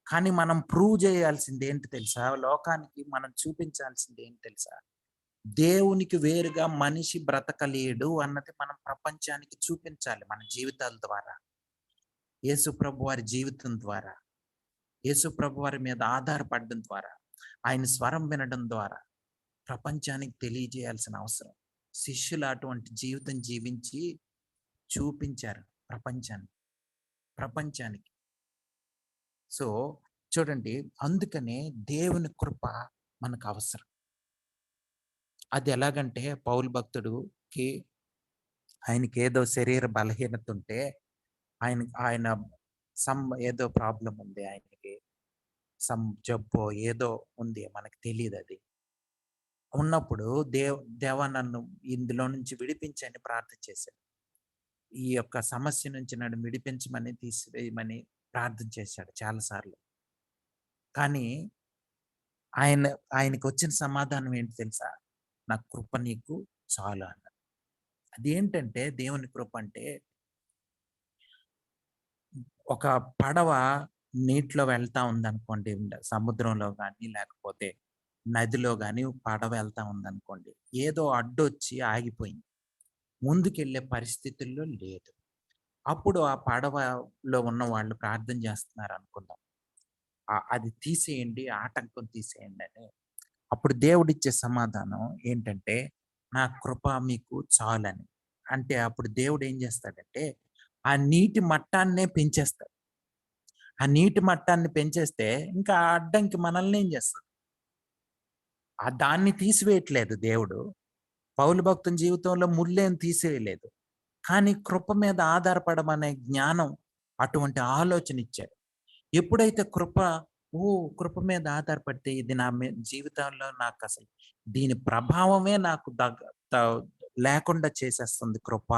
కానీ మనం ప్రూవ్ చేయాల్సింది ఏంటి తెలుసా? లోకానికి మనం చూపించాల్సింది ఏంటి తెలుసా? దేవునికి వేరుగా మనిషి బ్రతకలేడు అన్నది మనం ప్రపంచానికి చూపించాలి మన జీవితాల ద్వారా. యేసుప్రభు వారి జీవితం ద్వారా, యేసుప్రభు వారి మీద ఆధారపడడం ద్వారా, ఆయన స్వరం వినడం ద్వారా ప్రపంచానికి తెలియజేయాల్సిన అవసరం. శిష్యులు అటువంటి జీవితం జీవించి చూపించారు ప్రపంచానికి. సో, చూడండి, అందుకనే దేవుని కృప మనకు అవసరం. అది ఎలాగంటే పౌలు భక్తుడుకి ఆయనకేదో శరీర బలహీనత ఉంటే, ఆయన ఆయన ఏదో ప్రాబ్లమ్ ఉంది ఆయనకి. జబ్బో ఏదో ఉంది, మనకు తెలీదది. ఉన్నప్పుడు దేవా నన్ను ఇందులో నుంచి విడిపించని ప్రార్థన చేశాడు. ఈ యొక్క సమస్య నుంచి నన్ను విడిపించమని, తీసివేయమని ప్రార్థన చేశాడు చాలా సార్లు. కానీ ఆయనకొచ్చిన సమాధానం ఏంటి తెలుసా? నా కృప నీకు చాలు అన్నాడు. అదేంటంటే దేవుని కృప అంటే, ఒక పడవ నీటిలో వెళ్తా ఉందనుకోండి. సముద్రంలో గాని, లేకపోతే నదిలో గాని పడవ వెళ్తా ఉందనుకోండి. ఏదో అడ్డొచ్చి ఆగిపోయింది. ముందుకెళ్ళే పరిస్థితుల్లో లేదు. అప్పుడు ఆ పడవలో ఉన్న వాళ్ళు ప్రార్థన చేస్తున్నారు అనుకుందాం. అది తీసేయండి, ఆటంకం తీసేయండి అని. అప్పుడు దేవుడిచ్చే సమాధానం ఏంటంటే, నా కృప మీకు చాలని. అంటే అప్పుడు దేవుడు ఏం చేస్తాడంటే, ఆ నీటి మట్టాన్నే పెంచేస్తాడు. ఆ నీటి మట్టాన్ని పెంచేస్తే ఇంకా ఆ అడ్డంకి మనల్ని ఏం చేస్తది? దాన్ని తీసివేయట్లేదు దేవుడు. పౌలు భక్తుని జీవితంలో ముల్లేం తీసేయలేదు. కానీ కృప మీద ఆధారపడమనే జ్ఞానం, అటువంటి ఆలోచన ఇచ్చాడు. ఎప్పుడైతే కృప మీద ఆధారపడితే ఇది నా జీవితంలో నాకసలు దీని ప్రభావమే నాకు లేకుండా చేసేస్తుంది కృప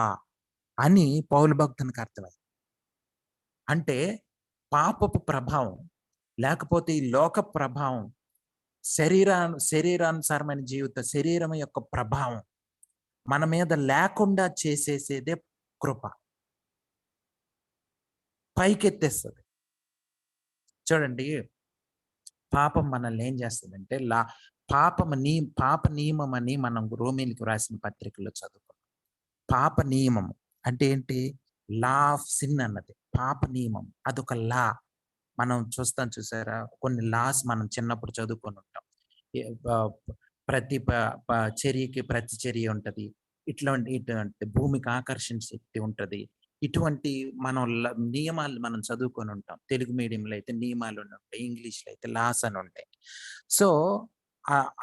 అని పౌలు భక్తునికి అర్థమైంది. అంటే పాపపు ప్రభావం, లేకపోతే ఈ లోక ప్రభావం, శరీరానుసారమైన శరీరం యొక్క ప్రభావం మన మీద లేకుండా చేసేసేదే కృప. పైకెత్తేస్తది. చూడండి, పాపం మనల్ని ఏం చేస్తుందంటే పాప నియమం అని మనం రోమీలకు రాసిన పత్రికలో చదువుకున్నాం. పాప నియమం అంటే ఏంటి? లా ఆఫ్ సిన్ అన్నది పాప నియమం. అదొక లా. మనం చూస్తాం చూసారా? కొన్ని లాస్ మనం చిన్నప్పుడు చదువుకొని ఉంటాం. ఎ ఆహ్, ప్రతి ప ప చర్యకి ప్రతిచర్య ఉంటది. ఇటువంటి భూమికి ఆకర్షణ శక్తి ఉంటది. ఇటువంటి మనం నియమాలు మనం చదువుకొని ఉంటాం. తెలుగు మీడియంలో అయితే నియమాలు అని ఉంటాయి. ఇంగ్లీష్‌లో అయితే లాస్ అని ఉంటాయి. సో,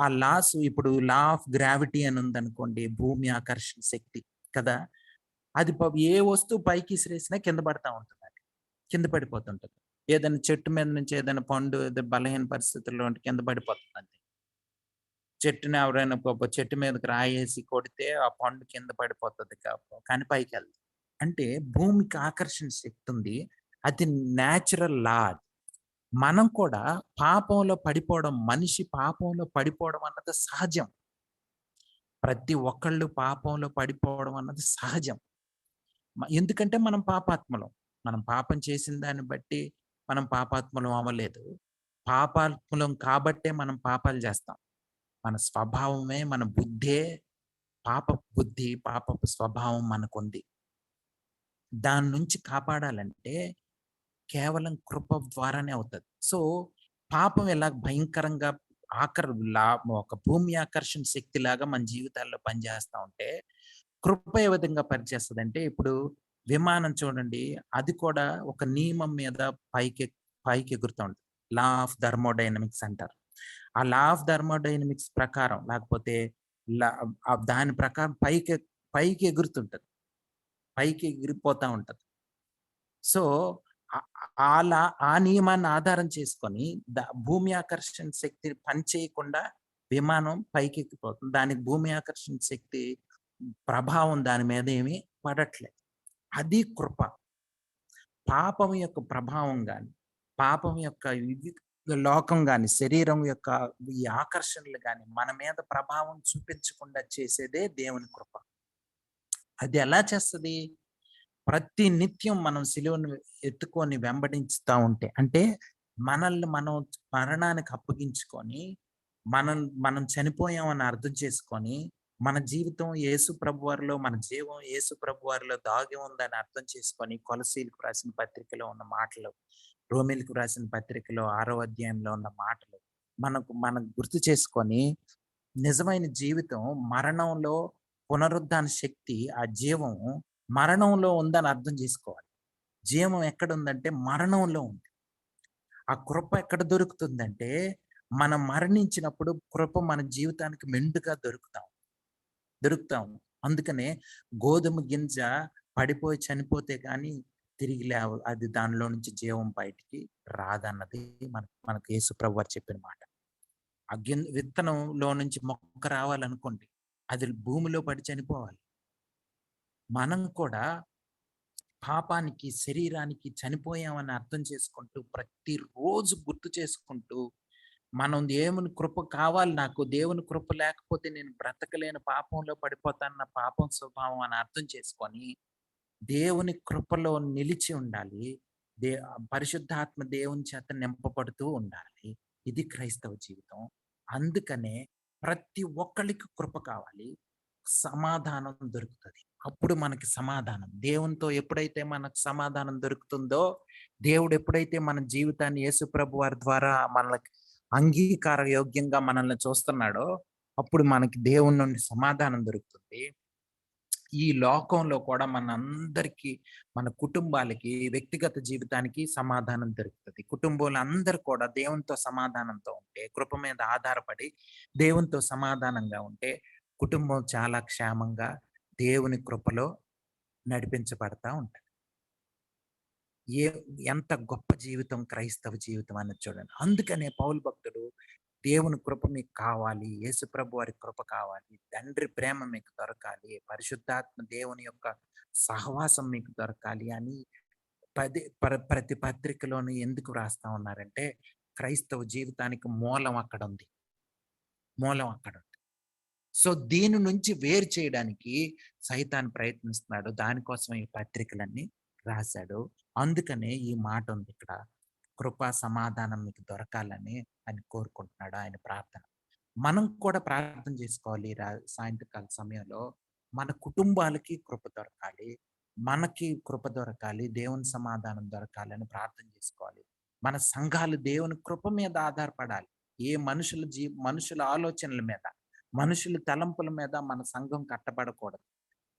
ఆ లాస్ ఇప్పుడు లా ఆఫ్ గ్రావిటీ అని ఉందనుకోండి. భూమి ఆకర్షణ శక్తి కదా! అది ఏ వస్తువు పైకి ఇసిరేసినా కింద పడతా ఉంటదండి. కింద పడిపోతుంటది. ఏదైనా చెట్టు మీద నుంచి ఏదైనా పండు బలహీన పరిస్థితుల్లో ఉంటే కింద పడిపోతుందంతే. చెట్టుని ఎవరైనా చెట్టు మీదకి రాయేసి కొడితే ఆ పండు కింద పడిపోతది కానీ పైకెళ్ళదు. అంటే భూమికి ఆకర్షణ శక్తి ఉంది. అది నేచురల్ లా. మనం కూడా మనిషి పాపంలో పడిపోవడం అన్నది సహజం. ప్రతి ఒక్కళ్ళు పాపంలో పడిపోవడం అన్నది సహజం. ఎందుకంటే మనం పాపాత్ములం. మనం పాపం చేసిన దాన్ని బట్టి మనం పాపాత్ములం అవ్వలేదు. పాపాత్ములం కాబట్టే మనం పాపాలు చేస్తాం. మన స్వభావమే, మన బుద్ధే పాపపు బుద్ధి, పాపపు స్వభావం మనకుంది. దాని నుంచి కాపాడాలంటే కేవలం కృప ద్వారానే అవుతది. సో, పాపం ఎలా భయంకరంగా ఆకర్ లా ఒక భూమి ఆకర్షణ శక్తిలాగా మన జీవితాల్లో పనిచేస్తా ఉంటే, కృప ఏ విధంగా పనిచేస్తదంటే, ఇప్పుడు విమానం చూడండి, అది కూడా ఒక నియమం మీద పైకి పైకెగురుతా ఉంటది. లా ఆఫ్ థర్మోడైనమిక్స్ అంటారు. ఆ లా ఆఫ్ థర్మోడైనమిక్స్ ప్రకారం లేకపోతే లా దాని ప్రకారం పైకి ఎగురుతుంటది. పైకి ఎగిరిపోతా ఉంటది. సో, ఆహ్, ఆ నియమాన్ని ఆధారం చేసుకొని భూమి ఆకర్షణ శక్తి పనిచేయకుండా విమానం పైకెక్కిపోతుంది. దానికి భూమి ఆకర్షణ శక్తి ప్రభావం దాని మీద ఏమి పడట్లేదు. అది కృప. పాపం యొక్క ప్రభావం గాని, పాపం యొక్క ఇది లోకం గాని, శరీరం యొక్క ఈ ఆకర్షణలు గాని మన మీద ప్రభావం చూపించకుండా చేసేదే దేవుని కృప. అది ఎలా చేస్తది? ప్రతి నిత్యం మనం సిలువను ఎత్తుకొని వెంబడించుతా ఉంటే, అంటే మనల్ని మనం మరణానికి అప్పగించుకొని, మనం మనం చనిపోయామని అర్థం చేసుకొని, మన జీవితం యేసు ప్రభువారిలో, మన జీవం యేసు ప్రభువారిలో దాగి ఉందని అర్థం చేసుకొని, కొలసీలకు రాసిన పత్రికలో ఉన్న మాటలు, రోమీలకు రాసిన పత్రికలో 6వ అధ్యాయంలో ఉన్న మాటలు, మనం గుర్తు చేసుకొని, నిజమైన జీవితం మరణంలో పునరుద్ధాన శక్తి, ఆ జీవం మరణంలో ఉందని అర్థం చేసుకోవాలి. జీవం ఎక్కడుందంటే మరణంలో ఉంది. ఆ కృప ఎక్కడ దొరుకుతుందంటే, మనం మరణించినప్పుడు కృప మన జీవితానికి మెండుగా దొరుకుతాం. అందుకనే గోధుమ గింజ పడిపోయి చనిపోతే గాని తిరిగి అది దానిలో నుంచి జీవం బయటికి రాదన్నది మనకు యేసు ప్రభువారు చెప్పిన మాట. ఆ విత్తనంలో నుంచి మొక్క రావాలనుకోండి, అది భూమిలో పడి చనిపోవాలి. మనం కూడా పాపానికి, శరీరానికి చనిపోయామని అర్థం చేసుకుంటూ, ప్రతిరోజు గుర్తు చేసుకుంటూ, మనం దేవుని కృప కావాలి నాకు, దేవుని కృప లేకపోతే నేను బ్రతకలేను, పాపంలో పడిపోతానన్న పాపం స్వభావం అని అర్థం చేసుకొని, దేవుని కృపలో నిలిచి ఉండాలి. దే పరిశుద్ధాత్మ దేవుని చేత నింపబడుతూ ఉండాలి. ఇది క్రైస్తవ జీవితం. అందుకనే ప్రతి ఒక్కళ్ళకి కృప కావాలి. సమాధానం దొరుకుతది. అప్పుడు మనకి సమాధానం. దేవునితో ఎప్పుడైతే మనకు సమాధానం దొరుకుతుందో, దేవుడు ఎప్పుడైతే మన జీవితాన్ని యేసుప్రభు వారి ద్వారా మనలకి అంగీకార యోగ్యంగా మనల్ని చూస్తున్నాడో, అప్పుడు మనకి దేవుని నుండి సమాధానం దొరుకుతుంది. ఈ లోకంలో కూడా మనందరికీ, మన కుటుంబాలకి, వ్యక్తిగత జీవితానికి సమాధానం దొరుకుతది. కుటుంబంలో కూడా దేవునితో సమాధానంతో ఉంటే, కృప మీద ఆధారపడి దేవునితో సమాధానంగా ఉంటే, కుటుంబం చాలా క్షేమంగా దేవుని కృపలో నడిపించబడతా ఉంటది. ఏ ఎంత గొప్ప జీవితం క్రైస్తవ జీవితం అన్నది చూడండి. అందుకనే పౌలు భక్తుడు దేవుని కృప మీకు కావాలి. యేసుప్రభు వారి కృప కావాలి. తండ్రి ప్రేమ మీకు దొరకాలి. పరిశుద్ధాత్మ దేవుని యొక్క సహవాసం మీకు దొరకాలి అని ప్రతి పత్రికలోను ఎందుకు రాస్తా ఉన్నారంటే, క్రైస్తవ జీవితానికి మూలం అక్కడుంది. మూలం అక్కడుంది. సో, దీని నుంచి వేరు చేయడానికి సైతాను ప్రయత్నిస్తున్నాడు. దానికోసం ఈ పత్రికలన్నీ రాశాడు. అందుకనే ఈ మాట ఉంది ఇక్కడ. కృప సమాధానం మీకు దొరకాలని ఆయన కోరుకుంటున్నాడు. ఆయన ప్రార్థన. మనం కూడా ప్రార్థన చేసుకోవాలి. సాయంత్రకాల సమయంలో మన కుటుంబాలకి కృప దొరకాలి. మనకి కృప దొరకాలి. దేవుని సమాధానం దొరకాలని ప్రార్థన చేసుకోవాలి. మన సంఘాలు దేవుని కృప మీద ఆధారపడాలి. ఏ మనుషుల ఆలోచనల మీద, మనుషుల తలంపుల మీద మన సంఘం కట్టబడకూడదు.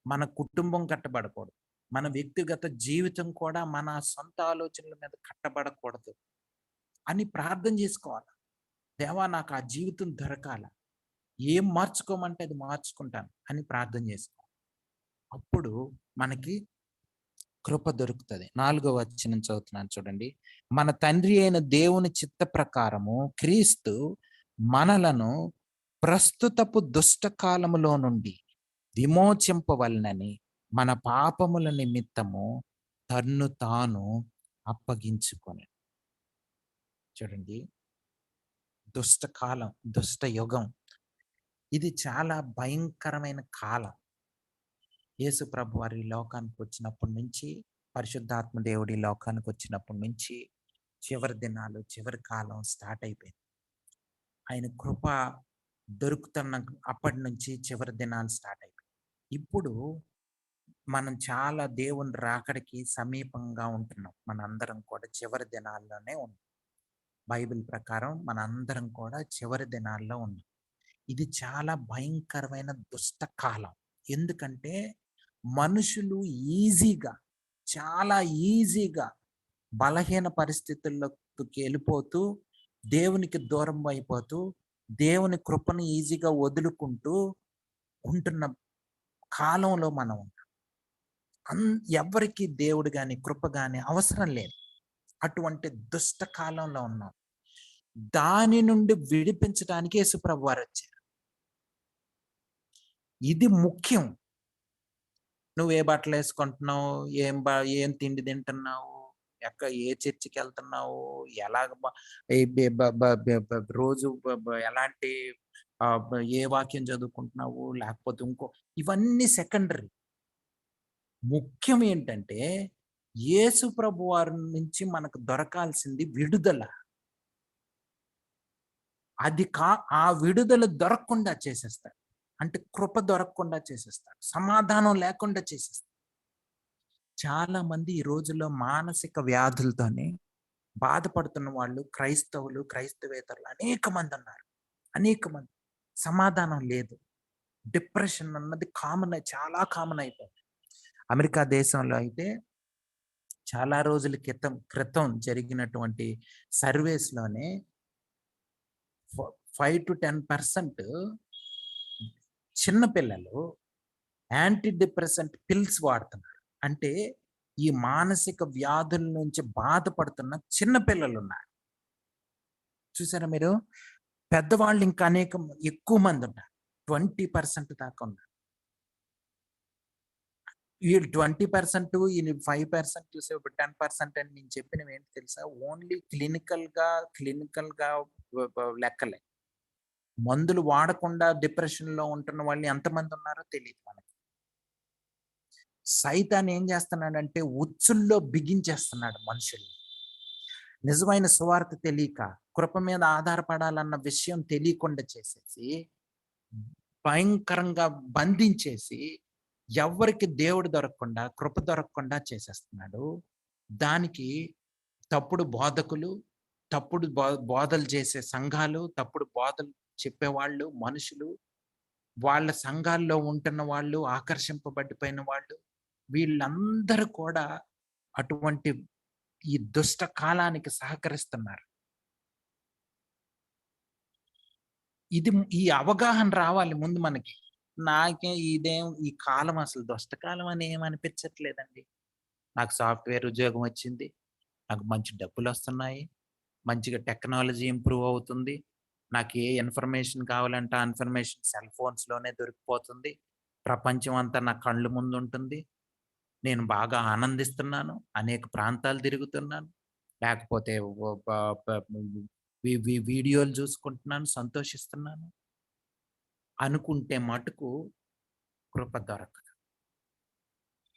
మన కుటుంబం కట్టబడకూడదు. మన వ్యక్తిగత జీవితం కూడా మన సొంత ఆలోచనల మీద కట్టబడకూడదు అని ప్రార్థన చేసుకోవాలి. దేవా, నాకు ఆ జీవితం దొరకాల. ఏం మార్చుకోమంటే అది మార్చుకుంటాను అని ప్రార్థన చేసుకోవాలి. అప్పుడు మనకి కృప దొరుకుతుంది. 4వ వచనం చదువుతున్నాను చూడండి. మన తండ్రి అయిన దేవుని చిత్త ప్రకారము క్రీస్తు మనలను ప్రస్తుతపు దుష్ట కాలములో నుండి విమోచింపవలనని మన పాపముల నిమిత్తము తన్ను తాను అప్పగించుకొని. చూడండి, దుష్టకాలం, దుష్ట యుగం, ఇది చాలా భయంకరమైన కాలం. యేసు ప్రభు వారి లోకానికి వచ్చినప్పటి నుంచి, పరిశుద్ధాత్మ దేవుడి లోకానికి వచ్చినప్పటి నుంచి చివరి దినాలు, చివరి కాలం స్టార్ట్ అయిపోయింది. ఆయన కృప దొరుకుతున్న అప్పటి నుంచి చివరి దినాలు స్టార్ట్ అయిపోయింది. ఇప్పుడు మనం చాలా దేవుని రాకడికి సమీపంగా ఉంటున్నాం. మనందరం కూడా చివరి దినాల్లోనే ఉన్నాం. బైబిల్ ప్రకారం మనందరం కూడా చివరి దినాల్లో ఉన్నాం. ఇది చాలా భయంకరమైన దుష్ట కాలం. ఎందుకంటే మనుషులు చాలా ఈజీగా బలహీన పరిస్థితుల్లోకి వెళ్ళిపోతూ, దేవునికి దూరం అయిపోతూ, దేవుని కృపను ఈజీగా వదులుకుంటూ ఉంటున్న కాలంలో మనం ఉన్నాం. ఎవరికి దేవుడు గాని కృప గాని అవసరం లేదు. అటువంటి దుష్ట కాలంలో ఉన్నాం. దాని నుండి విడిపించడానికి యేసుప్రభు వారు వచ్చారు. ఇది ముఖ్యం. నువ్వు ఏ బట్టలు వేసుకుంటున్నావు, ఏం తిండి తింటున్నావు, ఏ చర్చికి వెళ్తున్నావు, ఎలాగ రోజు ఎలాంటి ఏ వాక్యం చదువుకుంటున్నావు, లేకపోతే ఇవన్నీ సెకండరీ. ముఖ్యం ఏంటంటే యేసు ప్రభు వారి నుంచి మనకు దొరకాల్సింది విడుదల. ఆ విడుదల దొరకకుండా చేసేస్తాడు. అంటే కృప దొరకకుండా చేసేస్తాడు. సమాధానం లేకుండా చేసేస్తాడు. చాలా మంది ఈ రోజుల్లో మానసిక వ్యాధులతోనే బాధపడుతున్న వాళ్ళు క్రైస్తవులు, క్రైస్తవేతరులు అనేక మంది ఉన్నారు. అనేక మంది. సమాధానం లేదు. డిప్రెషన్ అన్నది చాలా కామన్ అయిపోయింది. అమెరికా దేశంలో అయితే చాలా రోజుల క్రితం జరిగినటువంటి సర్వేస్ లోనే 5 to 10% చిన్నపిల్లలు యాంటీ డిప్రెసెంట్ పిల్స్ వాడుతున్నారు. అంటే ఈ మానసిక వ్యాధుల నుంచి బాధపడుతున్న చిన్నపిల్లలు ఉన్నారు. చూసారా మీరు? పెద్దవాళ్ళు ఇంకా ఎక్కువ మంది ఉన్నారు. 20% దాకా ఉన్నారు. వీళ్ళు 20%, ఈ 5% చూసే 10% అని నేను చెప్పినవి ఏంటి తెలుసా? ఓన్లీ క్లినికల్ గా లెక్కలే. మందులు వాడకుండా డిప్రెషన్ లో ఉంటున్న వాళ్ళు ఎంతమంది ఉన్నారో తెలియదు మనకి. సైతాన్ ఏం చేస్తున్నాడంటే ఉచ్చుల్లో బిగించేస్తున్నాడు మనుషుల్ని. నిజమైన సువార్త తెలియక, కృప మీద ఆధారపడాలన్న విషయం తెలియకుండా చేసేసి, భయంకరంగా బంధించేసి, ఎవరికి దేవుడు దొరకకుండా, కృప దొరకకుండా చేసేస్తున్నాడు. దానికి తప్పుడు బోధకులు, తప్పుడు బోధలు చేసే సంఘాలు, తప్పుడు బోధలు చెప్పేవాళ్ళు, మనుషులు, వాళ్ళ సంఘాల్లో ఉంటున్న వాళ్ళు, ఆకర్షింపబడిపోయిన వాళ్ళు, వీళ్ళందరూ కూడా అటువంటి ఈ దుష్ట కాలానికి సహకరిస్తున్నారు. ఈ అవగాహన రావాలి ముందు మనకి. ఈ కాలం అసలు దుష్టకాలం అని ఏమనిపించట్లేదండి. నాకు సాఫ్ట్వేర్ ఉద్యోగం వచ్చింది, నాకు మంచి డబ్బులు వస్తున్నాయి, మంచిగా టెక్నాలజీ ఇంప్రూవ్ అవుతుంది, నాకు ఏ ఇన్ఫర్మేషన్ కావాలంటే ఆ ఇన్ఫర్మేషన్ సెల్ ఫోన్స్లోనే దొరికిపోతుంది, ప్రపంచం అంతా నా కళ్ళు ముందు ఉంటుంది, నేను బాగా ఆనందిస్తున్నాను, అనేక ప్రాంతాలు తిరుగుతున్నాను, లేకపోతే వీడియోలు చూసుకుంటున్నాను, సంతోషిస్తున్నాను అనుకుంటే మటుకు కృప దొరకదు.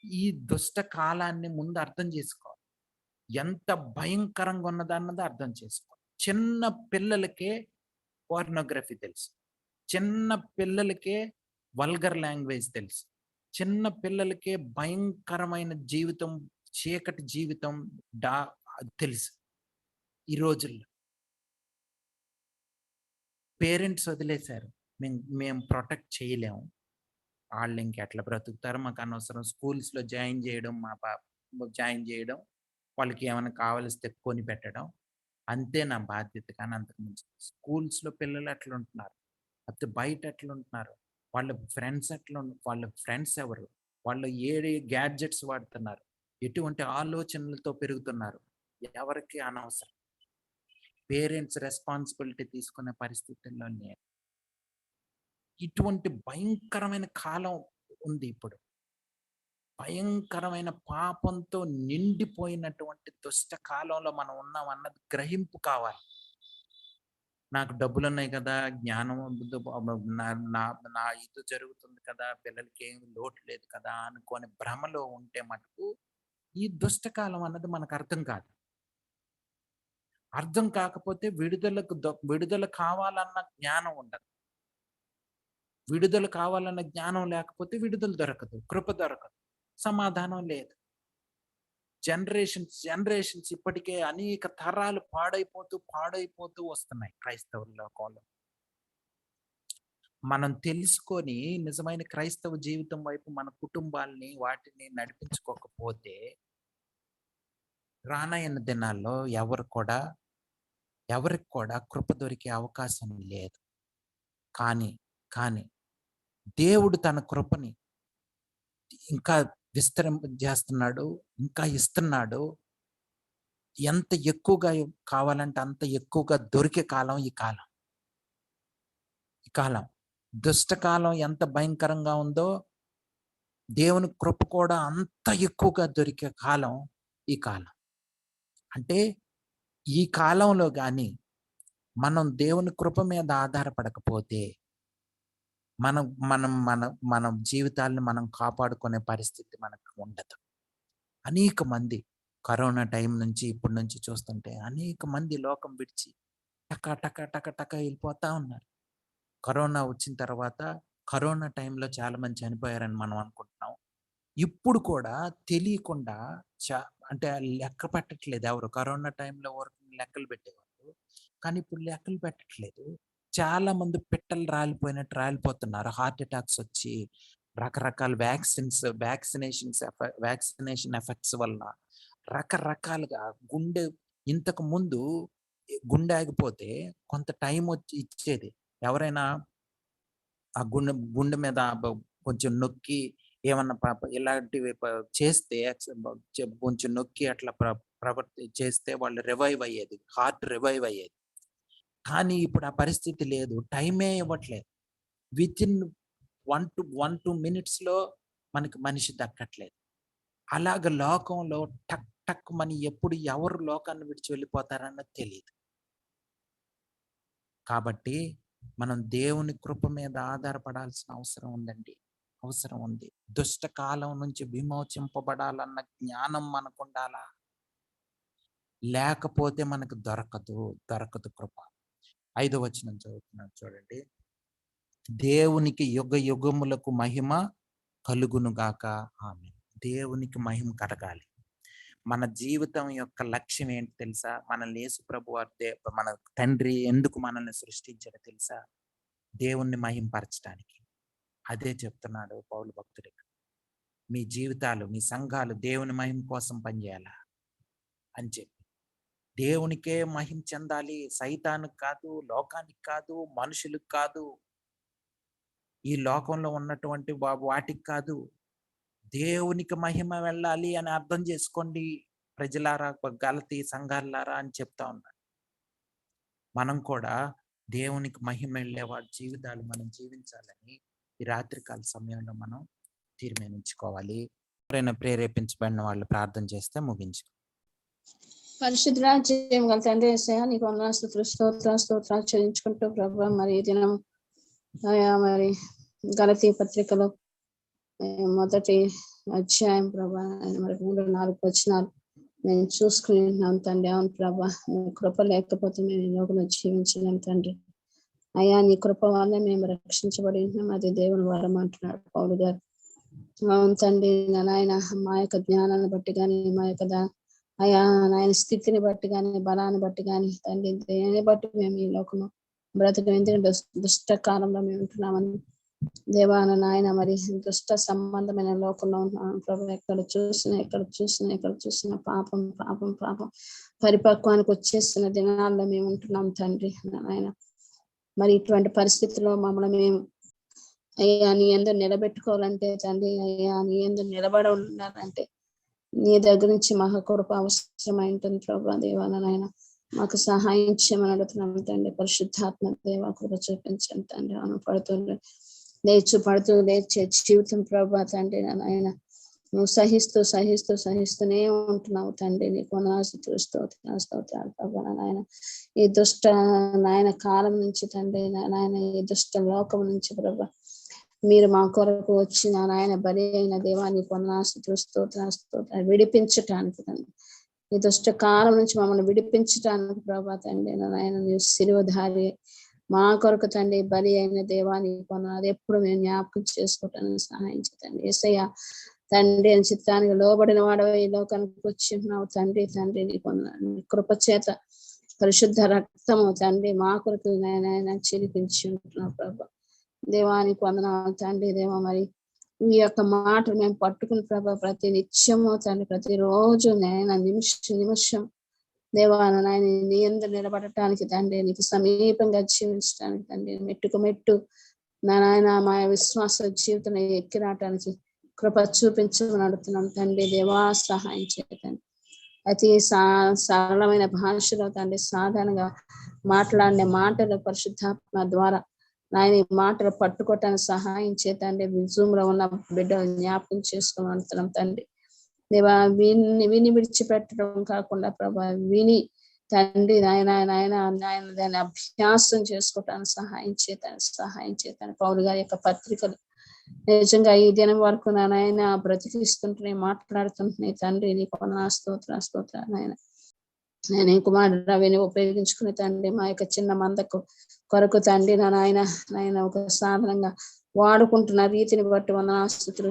ఈ దుష్ట కాలాన్ని ముందు అర్థం చేసుకోవాలి. ఎంత భయంకరంగా ఉన్నదన్నది అర్థం చేసుకోండి. చిన్న పిల్లలకే పోర్నోగ్రఫీ తెలుసు. చిన్న పిల్లలకే వల్గర్ లాంగ్వేజ్ తెలుసు. చిన్న పిల్లలకే భయంకరమైన జీవితం, చీకటి జీవితం డా తెలుసు ఈ రోజుల్లో. పేరెంట్స్ వదిలేశారు. మేము ప్రొటెక్ట్ చేయలేము. వాళ్ళు ఇంకెట్లా బ్రతుకుతారో మాకు అనవసరం. స్కూల్స్‌లో జాయిన్ చేయడం, వాళ్ళకి ఏమైనా కావాలిస్తే కొనిపెట్టడం. అంతే నా బాధ్యత. కానీ అంతకు మించి స్కూల్స్‌లో పిల్లలు ఎట్లుంటున్నారు? లేకపోతే బయట ఎట్లుంటున్నారు? వాళ్ళ ఫ్రెండ్స్ ఎవరు? వాళ్ళు ఏ గ్యాడ్జెట్స్ వాడుతున్నారు? ఎటువంటి ఆలోచనలతో పెరుగుతున్నారు? ఎవరికీ అనవసరం. పేరెంట్స్ రెస్పాన్సిబిలిటీ తీసుకునే పరిస్థితుల్లో లేరు. ఇటువంటి భయంకరమైన కాలం ఉంది ఇప్పుడు. భయంకరమైన పాపంతో నిండిపోయినటువంటి దుష్ట కాలంలో మనం ఉన్నాం అన్నది గ్రహింపు కావాలి. నాకు డబ్బులున్నాయి కదా! జ్ఞానం నా నా నా ఇది జరుగుతుంది కదా! పిల్లలకి ఏమి లోటు లేదు కదా! అనుకోని భ్రమలో ఉంటే మటుకు ఈ దుష్టకాలం అన్నది మనకు అర్థం కాదు. అర్థం కాకపోతే విడుదల కావాలన్న జ్ఞానం ఉండదు. విడుదల కావాలన్న జ్ఞానం లేకపోతే విడుదల దొరకదు. కృప దొరకదు. సమాధానం లేదు. జనరేషన్స్ ఇప్పటికే అనేక తరాలు పాడైపోతూ వస్తున్నాయి క్రైస్తవ లోకంలో. మనం తెలుసుకొని నిజమైన క్రైస్తవ జీవితం వైపు మన కుటుంబాల్ని వాటిని నడిపించుకోకపోతే రానయ్యన దినాల్లో ఎవరికి కూడా కృప దొరికే అవకాశం లేదు. కానీ దేవుడు తన కృపని ఇంకా విస్తరింపజేస్తున్నాడు. ఇంకా ఇస్తున్నాడు. ఎంత ఎక్కువగా కావాలంటే అంత ఎక్కువగా దొరికే కాలం ఈ కాలం. దుష్టకాలం ఎంత భయంకరంగా ఉందో దేవుని కృప కూడా అంత ఎక్కువగా దొరికే కాలం ఈ కాలం. అంటే ఈ కాలంలో గాని మనం దేవుని కృప మీద ఆధారపడకపోతే మనం మనం మన మన జీవితాలను మనం కాపాడుకునే పరిస్థితి మనకు ఉండదు. అనేక మంది కరోనా టైం నుంచి ఇప్పటి నుంచి చూస్తుంటే అనేక మంది లోకం విడిచి టక వెళ్ళిపోతా ఉన్నారు. కరోనా వచ్చిన తర్వాత కరోనా టైంలో చాలా మంది చనిపోయారని మనం అనుకుంటున్నాం. ఇప్పుడు కూడా తెలియకుండా అంటే లెక్క పెట్టట్లేదు ఎవరు. కరోనా టైంలో వరకు లెక్కలు పెట్టేవాళ్ళు. కానీ ఇప్పుడు లెక్కలు పెట్టట్లేదు. చాలా మంది పిట్టలు రాలిపోయినట్టు రాలిపోతున్నారు. హార్ట్ అటాక్స్ వచ్చి రకరకాల వ్యాక్సినేషన్ ఎఫెక్ట్స్ వల్ల రకరకాలుగా ఇంతకు ముందు గుండె ఆగిపోతే కొంత టైం వచ్చి ఇచ్చేది. ఎవరైనా ఆ గుండె మీద కొంచెం నొక్కి ఏమన్నా ఇలాంటివి చేస్తే కొంచెం నొక్కి అట్లా చేస్తే వాళ్ళు రివైవ్ అయ్యేది. హార్ట్ రివైవ్ అయ్యేది. కానీ ఇప్పుడు ఆ పరిస్థితి లేదు. టైమే ఇవ్వట్లేదు. వితిన్ 1-2 మినిట్స్‌లో మనకి మనిషి దక్కట్లేదు. అలాగ లోకంలో టక్ మని ఎప్పుడు ఎవరు లోకాన్ని విడిచి వెళ్ళిపోతారన్నది తెలీదు. కాబట్టి మనం దేవుని కృప మీద ఆధారపడాల్సిన అవసరం ఉందండి. అవసరం ఉంది. దుష్ట కాలం నుంచి విమోచింపబడాలన్న జ్ఞానం మనకుండాలా. లేకపోతే మనకు దొరకదు కృప. 5వ వచనం చదువుతున్నాను చూడండి. దేవునికి యుగములకు మహిమ కలుగును గాక. ఆమేన్. దేవునికి మహిమ కలగాలి. మన జీవితం యొక్క లక్ష్యం ఏంటి తెలుసా? మనల్ని యేసు ప్రభువారు మన తండ్రి ఎందుకు మనల్ని సృష్టించాడో తెలుసా? దేవుణ్ణి మహింపరచడానికి. అదే చెప్తున్నాడు పౌలు భక్తుడికి. మీ జీవితాలు, మీ సంఘాలు దేవుని మహిమ కోసం పనిచేయాలా అని చెప్పి. దేవునికే మహిమ చెందాలి. సైతానికి కాదు, లోకానికి కాదు, మనుషులకు కాదు, ఈ లోకంలో ఉన్నటువంటి వాటికి కాదు. దేవునికి మహిమ వెళ్ళాలి అని అర్థం చేసుకోండి ప్రజలారా, గలతీ సంఘాలారా అని చెప్తా ఉన్నాడు. మనం కూడా దేవునికి మహిమ వెళ్ళే వాడి జీవితాలు మనం జీవించాలని ఈ రాత్రికాల సమయంలో మనం తీర్మానించుకోవాలి. ఎవరైనా ప్రేరేపించబడిన వాళ్ళు ప్రార్థన చేస్తే ముగించు. పరిశుద్ధ జీవం గల తండ్రి యేసయ్యా, నీకు వందనాలు, స్తోత్రాలు చెల్లించుకుంటూ ప్రభు మరి ఈ దినం మరి గలతీ పత్రికలో మొదటి అధ్యాయం ప్రభా మరి 3-4 వచనాలు మేము చూసుకుని ఉన్నాం తండ్రి. అవును ప్రభా, నీ కృప లేకపోతే మేము ఈ లోకంలో జీవించలేం తండ్రి. అయ్యా నీ కృప వల్ల మేము రక్షించబడి ఉన్నాం, అది దేవుని వరం అంటున్నాడు పౌలు గారు. అవును తండ్రి, నాయన మా యొక్క జ్ఞానాన్ని బట్టి కానీ, మా యొక్క అయా నాయన స్థితిని బట్టి కానీ, బలాన్ని బట్టి కానీ తండ్రి, దేని బట్టి మేము ఈ లోకము బ్రతకం, ఎందుకంటే దుష్ట కాలంలో మేము ఉంటున్నామని దేవాన నాయన. మరి దుష్ట సంబంధమైన లోకంలో ఉంటున్నాం ప్రభు. ఎక్కడ చూసినా పాపం పాపం పాపం పరిపక్వానికి వచ్చేస్తున్న దినాల్లో మేము ఉంటున్నాం తండ్రి నాయన. మరి ఇటువంటి పరిస్థితుల్లో మమ్మల్ని మేము అయ్యా నీ యందు నిలబెట్టుకోవాలంటే తండ్రి, అయ్యా నీ యందు నిలబడి ఉండాలంటే నీ దగ్గర నుంచి మాకు కృప అవసరమై ఉంటుంది ప్రభా. దేవాలనైనా మాకు సహాయం చేయమని అడుగుతున్నాం తండ్రి. పరిశుద్ధాత్మ దేవ కృప చూపించండి తండ్రి. అవును పడుతుండే లేచే జీవితం ప్రభా తండ్రి నాయన. నువ్వు సహిస్తూనే ఉంటున్నావు తండ్రి. నీకు స్తోత్రాలు ప్రభా నాయన. ఈ దుష్ట నాయన కాలం నుంచి తండ్రి నాయన, ఈ దుష్ట లోకం నుంచి ప్రభా మీరు మా కొరకు వచ్చిన నాయన బలి అయిన దేవాన్ని స్తోత్రాలు విడిపించటానికి తండ్రి. ఈ దుష్ట కాలం నుంచి మమ్మల్ని విడిపించటానికి ప్రభా తండ్రి నాయన, నీవు శిలువధారి మా కొరకు తండ్రి బలి అయిన దేవాన్ని అది ఎప్పుడు మేము జ్ఞాపకం చేసుకోవటానికి సహాయం చేయండి యేసయ్య తండ్రి. అని చిత్తానికి లోబడిన వాడవ ఈ లోకానికి వచ్చి ఉన్నావు తండ్రి. నీ కృప చేత పరిశుద్ధ రక్తము తండ్రి మా కొరకు నాయన చిలిపించి ఉంటున్నావు ప్రభా. దేవానికి వందనాలు తండ్రి. దేవ మరి ఈ యొక్క మాటలు మేము పట్టుకుని ప్రభా ప్రతి నిత్యము తండ్రి, ప్రతిరోజు నాయన నిమిషం దేవాన నాయన నీ యందు నిలబడటానికి తండ్రి, నీకు సమీపంగా జీవించడానికి తండ్రి, మెట్టుకు మెట్టు నా నాయన మా విశ్వాస జీవితం ఎక్కి రావటానికి కృప చూపించమని అడుగుతున్నాం తండ్రి. దేవా సహాయం చేయకండి. అతి సరళమైన భాషలో తండ్రి సాధారణంగా మాట్లాడిన మాటలు పరిశుద్ధాత్మ ద్వారా నాయన ఈ మాటలు పట్టుకోవటానికి సహాయం చేతండి. జూమ్ లో ఉన్న బిడ్డలు జ్ఞాపకం చేసుకోమని అంటున్నాం తండ్రి. దేవా విని విడిచిపెట్టడం కాకుండా ప్రభా విని తండ్రి నాయన దాన్ని అభ్యాసం చేసుకోవటానికి సహాయం చేతాను. పౌలు గారి యొక్క పత్రికలు నిజంగా ఈ దినం వరకు నాయన బ్రతికిస్తుంటున్నాయి, మాట్లాడుతుంటున్నాయి తండ్రి. నీకు స్తోత్ర నాయన. నేను ఈ కుమారుడు రవిని ఉపయోగించుకుని తండ్రి మా యొక్క చిన్న మందకు కొరకు తండ్రి నాయన ఒక సాధనంగా వాడుకుంటున్న రీతిని బట్టి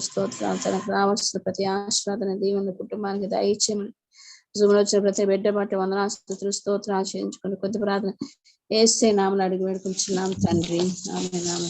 స్తోత్రాలు. తనకు రావాల్సిన ప్రతి ఆశీర్వాదన దీవెన కుటుంబానికి దయచేయమని జూములో వచ్చిన ప్రతి బిడ్డ బట్టి స్తోత్రాలు చేయించుకుని కొద్ది ప్రార్థన యేసయ్య నామములో అడిగి వేడుకుంటున్నాం తండ్రి. ఆమేన్.